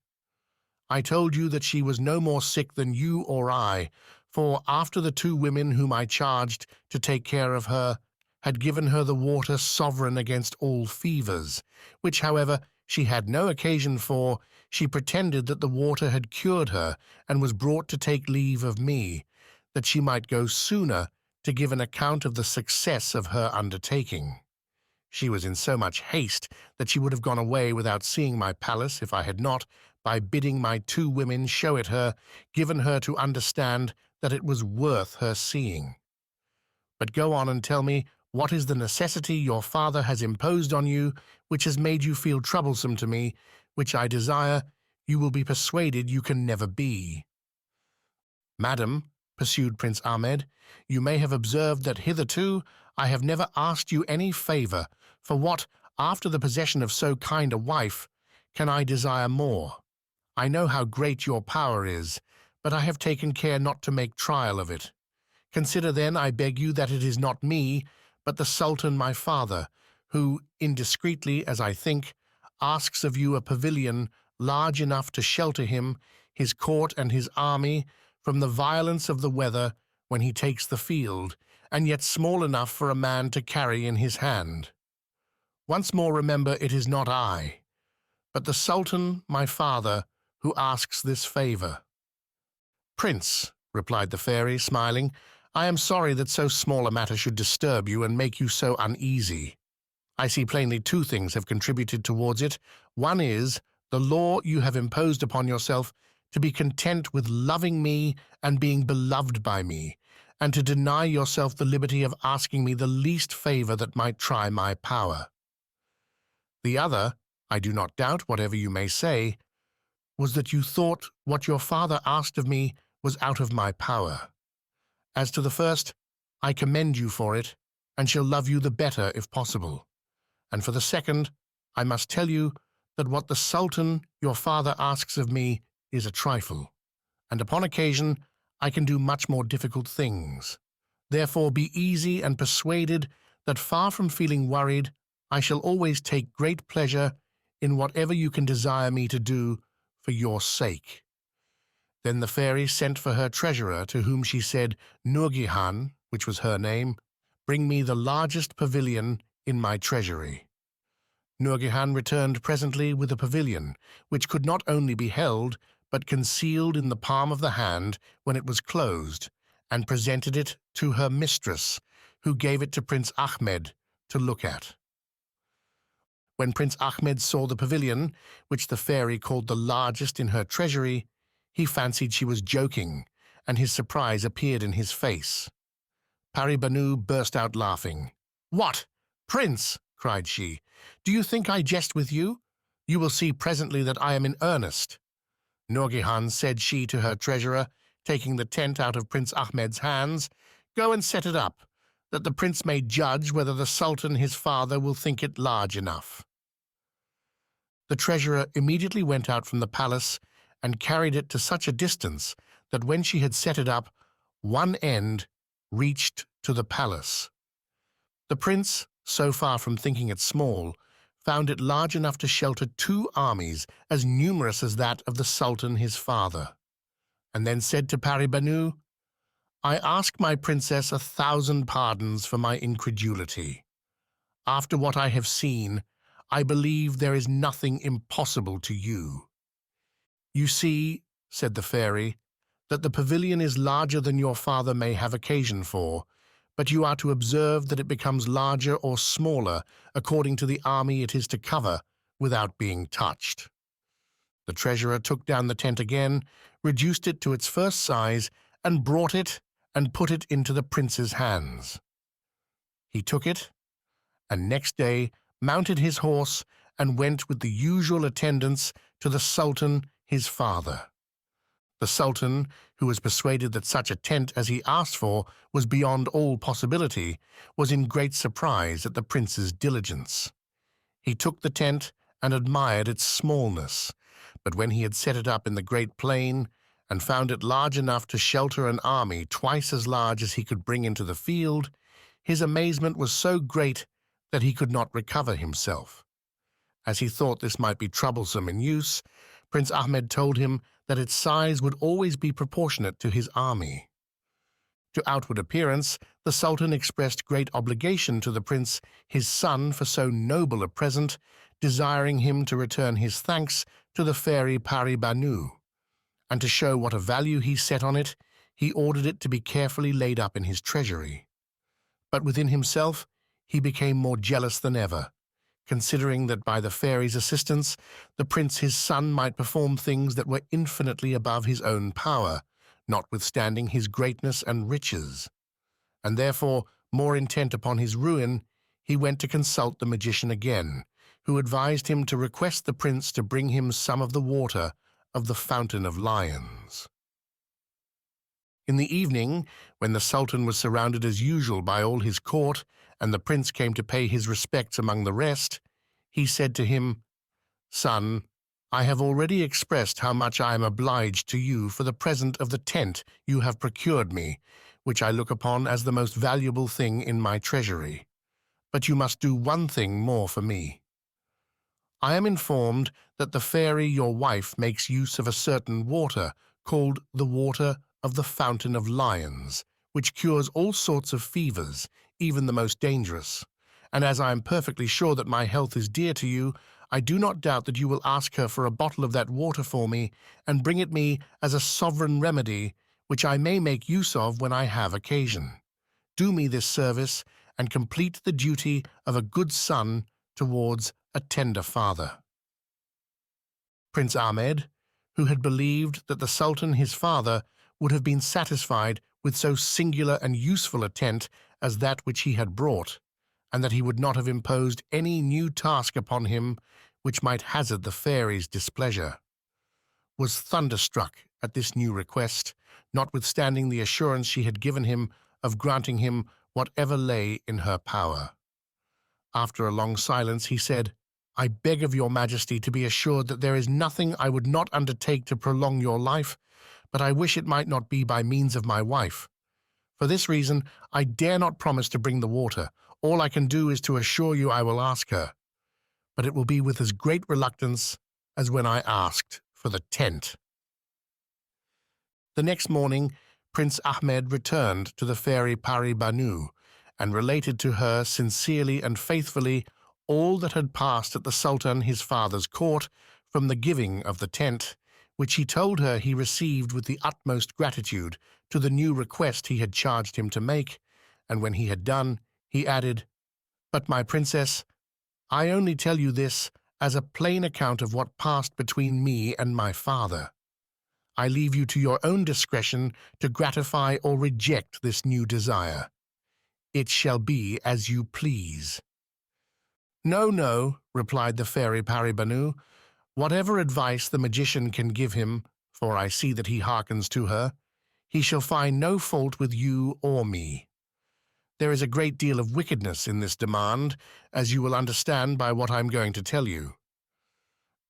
Speaker 1: I told you that she was no more sick than you or I, for after the 2 women whom I charged to take care of her had given her the water sovereign against all fevers, which, however, she had no occasion for, she pretended that the water had cured her and was brought to take leave of me, that she might go sooner to give an account of the success of her undertaking. She was in so much haste that she would have gone away without seeing my palace if I had not, by bidding my two women show it her, given her to understand that it was worth her seeing. But go on and tell me, what is the necessity your father has imposed on you, which has made you feel troublesome to me, which I desire you will be persuaded you can never be. Madam, pursued Prince Ahmed, you may have observed that hitherto I have never asked you any favour, for what, after the possession of so kind a wife, can I desire more? I know how great your power is, but I have taken care not to make trial of it. Consider then, I beg you, that it is not me, but the Sultan my father, who, indiscreetly as I think, asks of you a pavilion large enough to shelter him, his court and his army, from the violence of the weather when he takes the field, and yet small enough for a man to carry in his hand. Once more remember, it is not I, but the Sultan my father, who asks this favour. Prince, replied the fairy, smiling, I am sorry that so small a matter should disturb you and make you so uneasy. I see plainly two things have contributed towards it. One is the law you have imposed upon yourself to be content with loving me and being beloved by me, and to deny yourself the liberty of asking me the least favour that might try my power. The other, I do not doubt, whatever you may say, was that you thought what your father asked of me was out of my power. As to the first, I commend you for it, and shall love you the better if possible. And for the second, I must tell you that what the Sultan your father asks of me is a trifle, and upon occasion I can do much more difficult things. Therefore be easy and persuaded that far from feeling worried, I shall always take great pleasure in whatever you can desire me to do for your sake. Then the fairy sent for her treasurer, to whom she said, Nurgihan, which was her name, bring me the largest pavilion in my treasury. Nurgihan returned presently with a pavilion, which could not only be held, but concealed in the palm of the hand when it was closed, and presented it to her mistress, who gave it to Prince Ahmed to look at. When Prince Ahmed saw the pavilion, which the fairy called the largest in her treasury, he fancied she was joking, and his surprise appeared in his face. Pari Banu burst out laughing. "What, Prince!" cried she. "Do you think I jest with you? You will see presently that I am in earnest." Nurgihan, said she to her treasurer, taking the tent out of Prince Ahmed's hands, "Go and set it up, that the prince may judge whether the Sultan his father will think it large enough." The treasurer immediately went out from the palace and carried it to such a distance that when she had set it up, one end reached to the palace. The prince, so far from thinking it small, found it large enough to shelter 2 armies as numerous as that of the Sultan his father, and then said to Pari Banu, "I ask my princess 1,000 pardons for my incredulity. After what I have seen, I believe there is nothing impossible to you. You see," said the fairy, "that the pavilion is larger than your father may have occasion for, but you are to observe that it becomes larger or smaller according to the army it is to cover without being touched." The treasurer took down the tent again, reduced it to its first size, and brought it and put it into the prince's hands. He took it, and next day mounted his horse and went with the usual attendants to the Sultan his father. The Sultan, who was persuaded that such a tent as he asked for was beyond all possibility, was in great surprise at the prince's diligence. He took the tent and admired its smallness, but when he had set it up in the great plain and found it large enough to shelter an army twice as large as he could bring into the field, his amazement was so great that he could not recover himself. As he thought this might be troublesome in use, Prince Ahmed told him that its size would always be proportionate to his army. To outward appearance, the Sultan expressed great obligation to the prince, his son, for so noble a present, desiring him to return his thanks to the fairy Pari Banu, and to show what a value he set on it, he ordered it to be carefully laid up in his treasury. But within himself he became more jealous than ever, considering that by the fairy's assistance, the prince his son might perform things that were infinitely above his own power, notwithstanding his greatness and riches. And therefore, more intent upon his ruin, he went to consult the magician again, who advised him to request the prince to bring him some of the water of the Fountain of Lions. In the evening, when the Sultan was surrounded as usual by all his court, and the prince came to pay his respects among the rest, he said to him, "Son, I have already expressed how much I am obliged to you for the present of the tent you have procured me, which I look upon as the most valuable thing in my treasury. But you must do one thing more for me. I am informed that the fairy your wife makes use of a certain water called the water of the Fountain of Lions, which cures all sorts of fevers, even the most dangerous. And as I am perfectly sure that my health is dear to you, I do not doubt that you will ask her for a bottle of that water for me and bring it me as a sovereign remedy, which I may make use of when I have occasion. Do me this service and complete the duty of a good son towards a tender father." Prince Ahmed, who had believed that the Sultan his father would have been satisfied with so singular and useful a tent as that which he had brought, and that he would not have imposed any new task upon him which might hazard the fairy's displeasure, was thunderstruck at this new request, notwithstanding the assurance she had given him of granting him whatever lay in her power. After a long silence, he said, "I beg of your majesty to be assured that there is nothing I would not undertake to prolong your life, but I wish it might not be by means of my wife. For this reason, I dare not promise to bring the water. All I can do is to assure you I will ask her, but it will be with as great reluctance as when I asked for the tent." The next morning, Prince Ahmed returned to the fairy Pari Banu and related to her sincerely and faithfully all that had passed at the Sultan his father's court from the giving of the tent, which he told her he received with the utmost gratitude, to the new request he had charged him to make, and when he had done, he added, "But, my princess, I only tell you this as a plain account of what passed between me and my father. I leave you to your own discretion to gratify or reject this new desire. It shall be as you please." "No, no," replied the fairy Pari Banu. "Whatever advice the magician can give him, for I see that he hearkens to her, he shall find no fault with you or me. There is a great deal of wickedness in this demand, as you will understand by what I am going to tell you.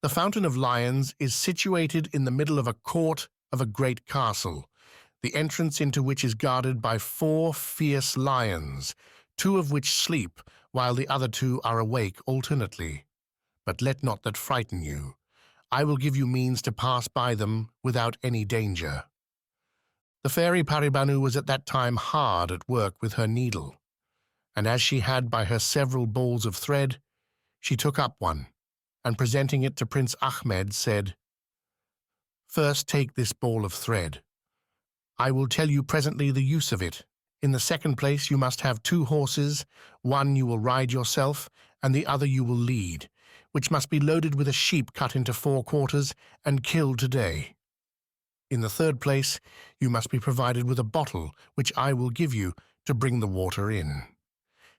Speaker 1: The Fountain of Lions is situated in the middle of a court of a great castle, the entrance into which is guarded by 4 fierce lions, 2 of which sleep, while the other 2 are awake alternately. But let not that frighten you. I will give you means to pass by them without any danger." The fairy Pari Banu was at that time hard at work with her needle, and as she had by her several balls of thread, she took up one, and presenting it to Prince Ahmed, said, "First take this ball of thread. I will tell you presently the use of it. In the second place, you must have 2 horses, one you will ride yourself, and the other you will lead, which must be loaded with a sheep cut into 4 quarters and killed today. In the third place, you must be provided with a bottle, which I will give you to bring the water in.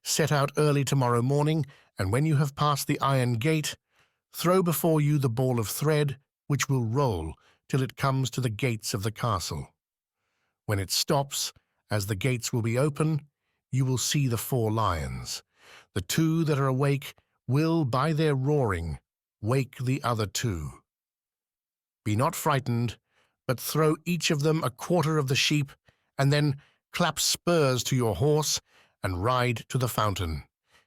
Speaker 1: Set out early tomorrow morning, and when you have passed the iron gate, throw before you the ball of thread, which will roll till it comes to the gates of the castle. When it stops, as the gates will be open, you will see the 4 lions. The 2 that are awake will, by their roaring, wake the other 2. Be not frightened, but throw each of them a quarter of the sheep, and then clap spurs to your horse and ride to the fountain.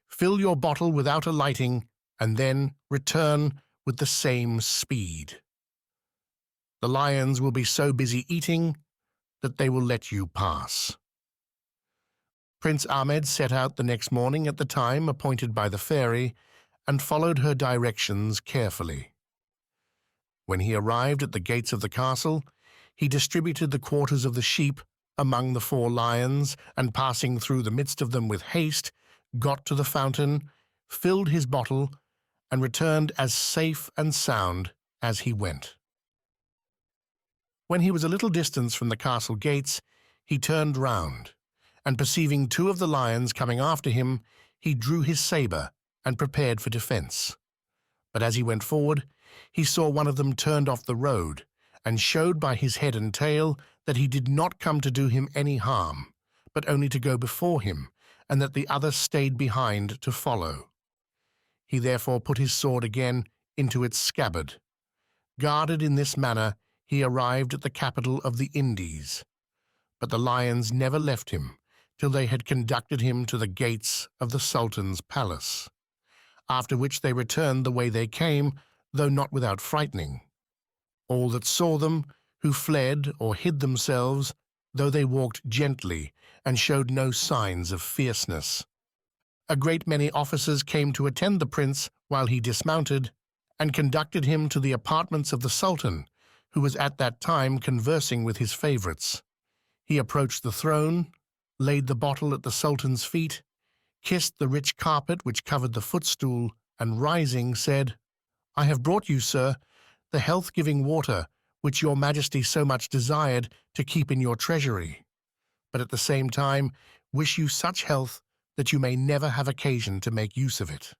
Speaker 1: Fill your bottle without alighting, and then return with the same speed. The lions will be so busy eating that they will let you pass." Prince Ahmed set out the next morning at the time appointed by the fairy, and followed her directions carefully. When he arrived at the gates of the castle, he distributed the quarters of the sheep among the 4 lions, and passing through the midst of them with haste, got to the fountain, filled his bottle, and returned as safe and sound as he went. When he was a little distance from the castle gates, he turned round, and perceiving two of the lions coming after him, he drew his sabre and prepared for defence. But as he went forward, he saw one of them turned off the road, and showed by his head and tail that he did not come to do him any harm, but only to go before him, and that the other stayed behind to follow. He therefore put his sword again into its scabbard. Guarded in this manner, he arrived at the capital of the Indies. But the lions never left him till they had conducted him to the gates of the Sultan's palace, after which they returned the way they came, though not without frightening. All that saw them, who fled or hid themselves, though they walked gently and showed no signs of fierceness. A great many officers came to attend the prince while he dismounted, and conducted him to the apartments of the Sultan, who was at that time conversing with his favorites. He approached the throne, laid the bottle at the Sultan's feet, kissed the rich carpet which covered the footstool, and rising said, "I have brought you, sir, the health-giving water which your majesty so much desired to keep in your treasury, but at the same time wish you such health that you may never have occasion to make use of it."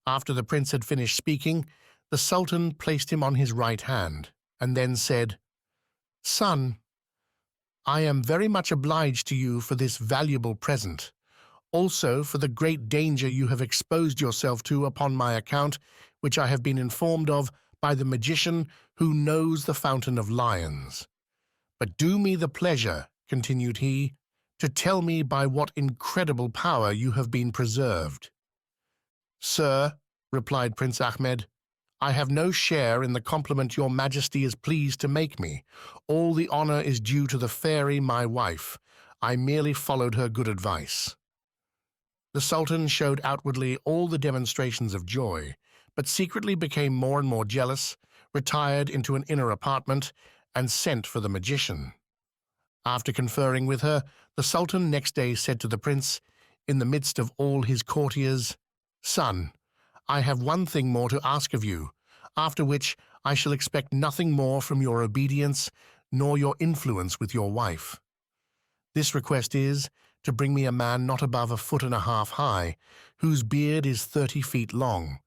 Speaker 1: After the prince had finished speaking, the Sultan placed him on his right hand, and then said, "Son, I am very much obliged to you for this valuable present, also for the great danger you have exposed yourself to upon my account, which I have been informed of by the magician who knows the Fountain of Lions. But do me the pleasure," continued he, "to tell me by what incredible power you have been preserved." "Sir," replied Prince Ahmed, "I have no share in the compliment your majesty is pleased to make me. All the honor is due to the fairy, my wife. I merely followed her good advice." The Sultan showed outwardly all the demonstrations of joy, but secretly became more and more jealous, retired into an inner apartment, and sent for the magician. After conferring with her, the Sultan next day said to the prince, in the midst of all his courtiers, "Son, I have one thing more to ask of you, after which I shall expect nothing more from your obedience nor your influence with your wife. This request is to bring me a man not above 1.5 feet high, whose beard is 30 feet long,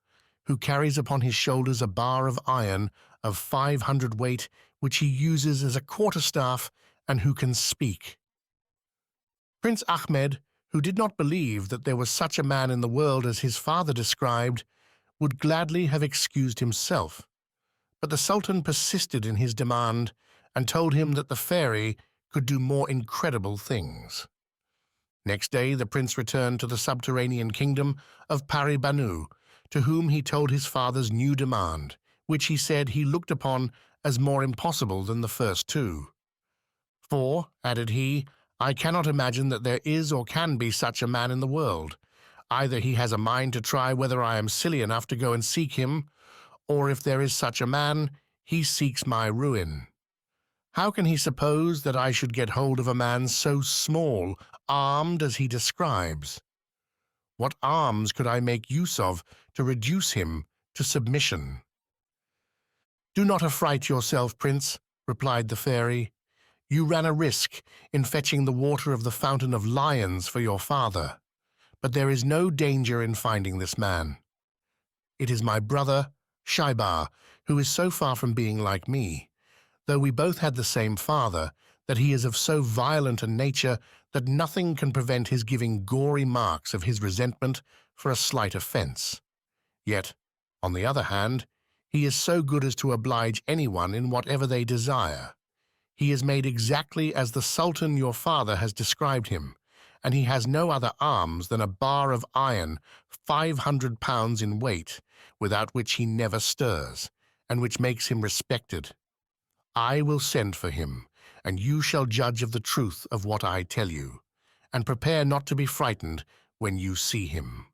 Speaker 1: who carries upon his shoulders a bar of iron of 500 weight, which he uses as a quarterstaff, and who can speak." Prince Ahmed, who did not believe that there was such a man in the world as his father described, would gladly have excused himself, but the Sultan persisted in his demand and told him that the fairy could do more incredible things. Next day the prince returned to the subterranean kingdom of Pari Banu, to whom he told his father's new demand, which he said he looked upon as more impossible than the first two. "For," added he, "I cannot imagine that there is or can be such a man in the world. Either he has a mind to try whether I am silly enough to go and seek him, or if there is such a man, he seeks my ruin. How can he suppose that I should get hold of a man so small, armed as he describes? What arms could I make use of to reduce him to submission?" "Do not affright yourself, prince," replied the fairy. "You ran a risk in fetching the water of the Fountain of Lions for your father, but there is no danger in finding this man. It is my brother, Shaibar, who is so far from being like me, though we both had the same father, that he is of so violent a nature that nothing can prevent his giving gory marks of his resentment for a slight offense. Yet, on the other hand, he is so good as to oblige anyone in whatever they desire. He is made exactly as the Sultan your father has described him, and he has no other arms than a bar of iron 500 pounds in weight, without which he never stirs, and which makes him respected. I will send for him, and you shall judge of the truth of what I tell you, and prepare not to be frightened when you see him."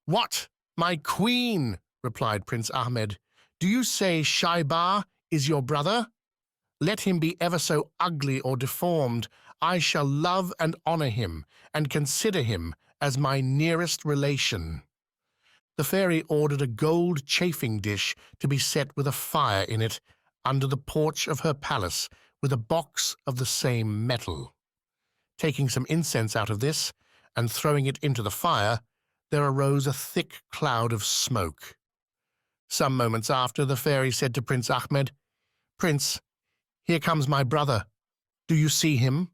Speaker 1: "What, my queen?" replied Prince Ahmed. "Do you say Shaibar is your brother?" Let him be ever so ugly or deformed, I shall love and honor him, and consider him as my nearest relation." The fairy ordered a gold chafing dish to be set with a fire in it under the porch of her palace, with a box of the same metal. Taking some incense out of this and throwing it into the fire, there arose a thick cloud of smoke. Some moments after, the fairy said to Prince Ahmed, "Prince, here comes my brother. Do you see him?"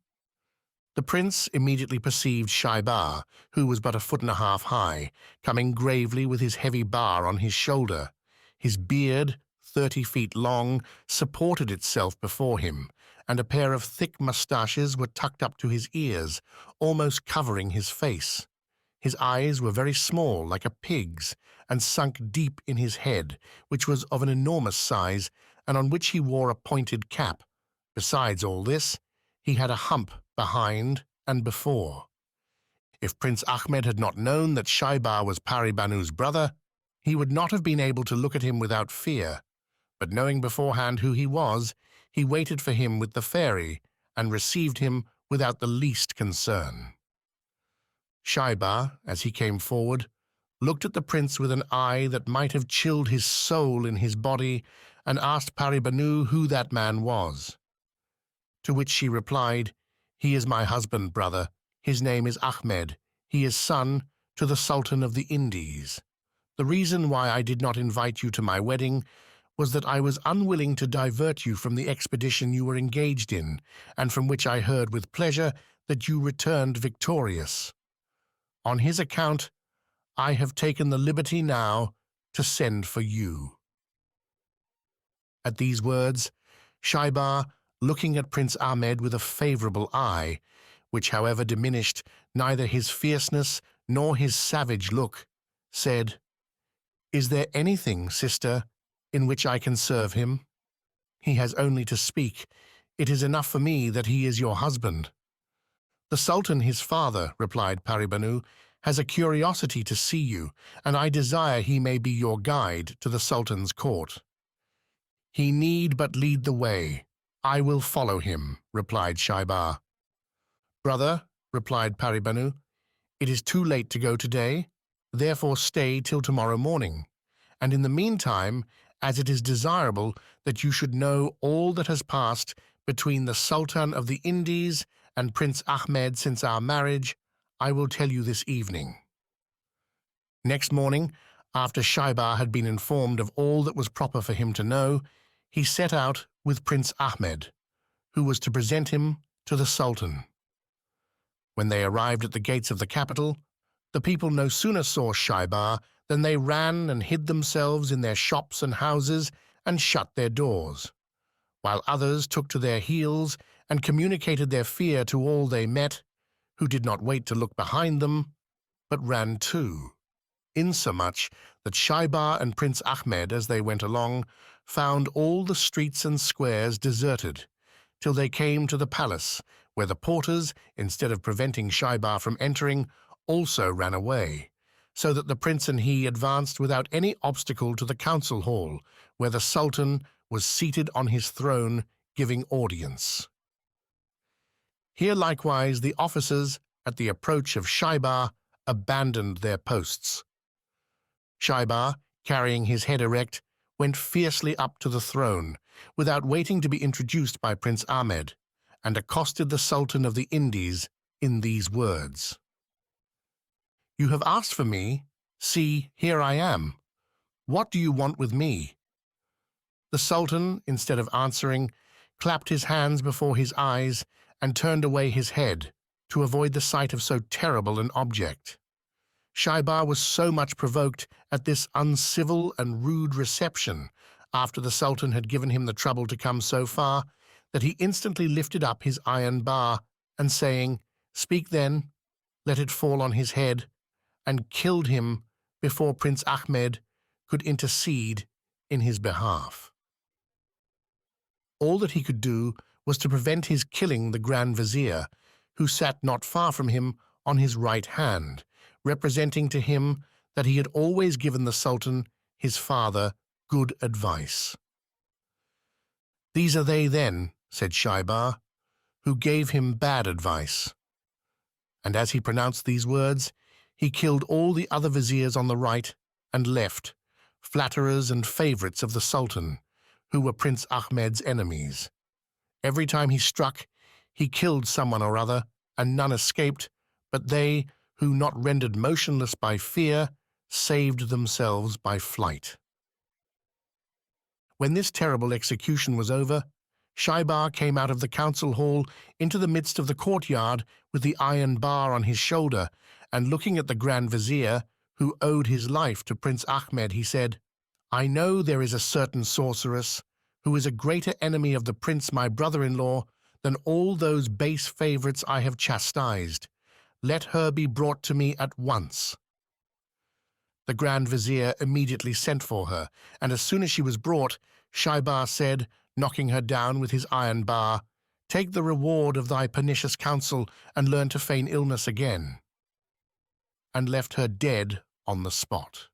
Speaker 1: The prince immediately perceived Shaibar, who was but 1.5 feet high, coming gravely with his heavy bar on his shoulder. His beard, 30 feet long, supported itself before him, and a pair of thick moustaches were tucked up to his ears, almost covering his face. His eyes were very small, like a pig's, and sunk deep in his head, which was of an enormous size, and on which he wore a pointed cap. Besides all this, he had a hump behind and before. If Prince Ahmed had not known that Shaibar was Pari Banu's brother, he would not have been able to look at him without fear, but knowing beforehand who he was, he waited for him with the fairy and received him without the least concern. Shaibar, as he came forward, looked at the prince with an eye that might have chilled his soul in his body, and asked Pari Banu who that man was. To which she replied, "He is my husband, brother. His name is Ahmed. He is son to the Sultan of the Indies. The reason why I did not invite you to my wedding was that I was unwilling to divert you from the expedition you were engaged in, and from which I heard with pleasure that you returned victorious. On his account, I have taken the liberty now to send for you." At these words, Shaibar, looking at Prince Ahmed with a favorable eye, which however diminished neither his fierceness nor his savage look, said, "Is there anything, sister, in which I can serve him? He has only to speak. It is enough for me that he is your husband." "The Sultan, his father," replied Pari Banu, "has a curiosity to see you, and I desire he may be your guide to the Sultan's court." "He need but lead the way. I will follow him," replied Shaibar. "Brother," replied Pari Banu, "it is too late to go today, therefore stay till tomorrow morning, and in the meantime, as it is desirable that you should know all that has passed between the Sultan of the Indies and Prince Ahmed since our marriage, I will tell you this evening." Next morning, after Shaibar had been informed of all that was proper for him to know, he set out with Prince Ahmed, who was to present him to the Sultan. When they arrived at the gates of the capital, the people no sooner saw Shaibar than they ran and hid themselves in their shops and houses and shut their doors, while others took to their heels and communicated their fear to all they met, who did not wait to look behind them, but ran too, insomuch that Shaibar and Prince Ahmed, as they went along, found all the streets and squares deserted, till they came to the palace, where the porters, instead of preventing Shaibar from entering, also ran away, so that the prince and he advanced without any obstacle to the council hall, where the Sultan was seated on his throne giving audience. Here likewise the officers, at the approach of Shaibar, abandoned their posts. Shaibar, carrying his head erect, went fiercely up to the throne, without waiting to be introduced by Prince Ahmed, and accosted the Sultan of the Indies in these words: "You have asked for me. See, here I am. What do you want with me?" The Sultan, instead of answering, clapped his hands before his eyes and turned away his head to avoid the sight of so terrible an object. Shaibar was so much provoked at this uncivil and rude reception, after the Sultan had given him the trouble to come so far, that he instantly lifted up his iron bar, and saying, "Speak then," let it fall on his head, and killed him before Prince Ahmed could intercede in his behalf. All that he could do was to prevent his killing the Grand Vizier, who sat not far from him on his right hand, representing to him that he had always given the Sultan, his father, good advice. "These are they, then, said Shaibar, who gave him bad advice. And as he pronounced these words, he killed all the other viziers on the right and left, flatterers and favorites of the Sultan, who were Prince Ahmed's enemies. Every time he struck, he killed someone or other, and none escaped, but they, who not rendered motionless by fear, saved themselves by flight. When this terrible execution was over, Shaibar came out of the council hall into the midst of the courtyard with the iron bar on his shoulder, and looking at the Grand Vizier, who owed his life to Prince Ahmed, he said, "I know there is a certain sorceress who is a greater enemy of the prince my brother-in-law than all those base favorites I have chastised. Let her be brought to me at once." The Grand Vizier immediately sent for her, and as soon as she was brought, Shaibar said, knocking her down with his iron bar, "Take the reward of thy pernicious counsel and learn to feign illness again," and left her dead on the spot.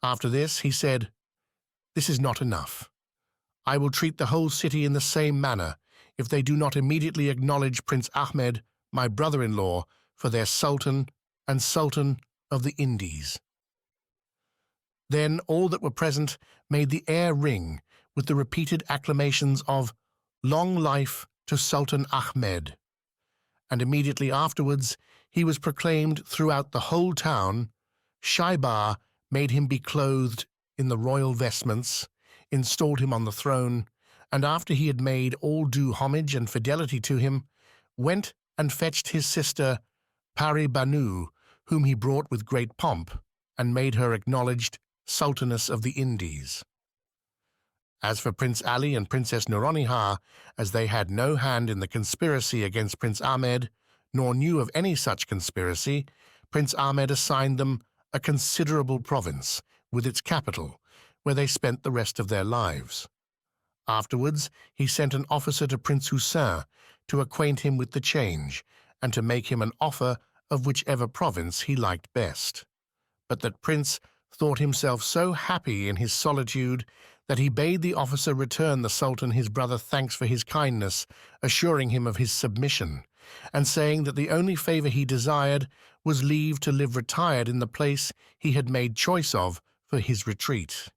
Speaker 1: After this, he said, "This is not enough. I will treat the whole city in the same manner if they do not immediately acknowledge Prince Ahmed, my brother-in-law, for their Sultan and Sultan of the Indies." Then all that were present made the air ring with the repeated acclamations of "Long life to Sultan Ahmed," and immediately afterwards he was proclaimed throughout the whole town. Shaibar made him be clothed in the royal vestments, installed him on the throne, and after he had made all due homage and fidelity to him, went and fetched his sister Pari Banu, whom he brought with great pomp, and made her acknowledged Sultaness of the Indies. As for Prince Ali and Princess Nouronihar, as they had no hand in the conspiracy against Prince Ahmed, nor knew of any such conspiracy, Prince Ahmed assigned them a considerable province, with its capital, where they spent the rest of their lives. Afterwards, he sent an officer to Prince Hussein to acquaint him with the change, and to make him an offer of whichever province he liked best. But that prince thought himself so happy in his solitude that he bade the officer return the Sultan his brother thanks for his kindness, assuring him of his submission, and saying that the only favor he desired was leave to live retired in the place he had made choice of for his retreat.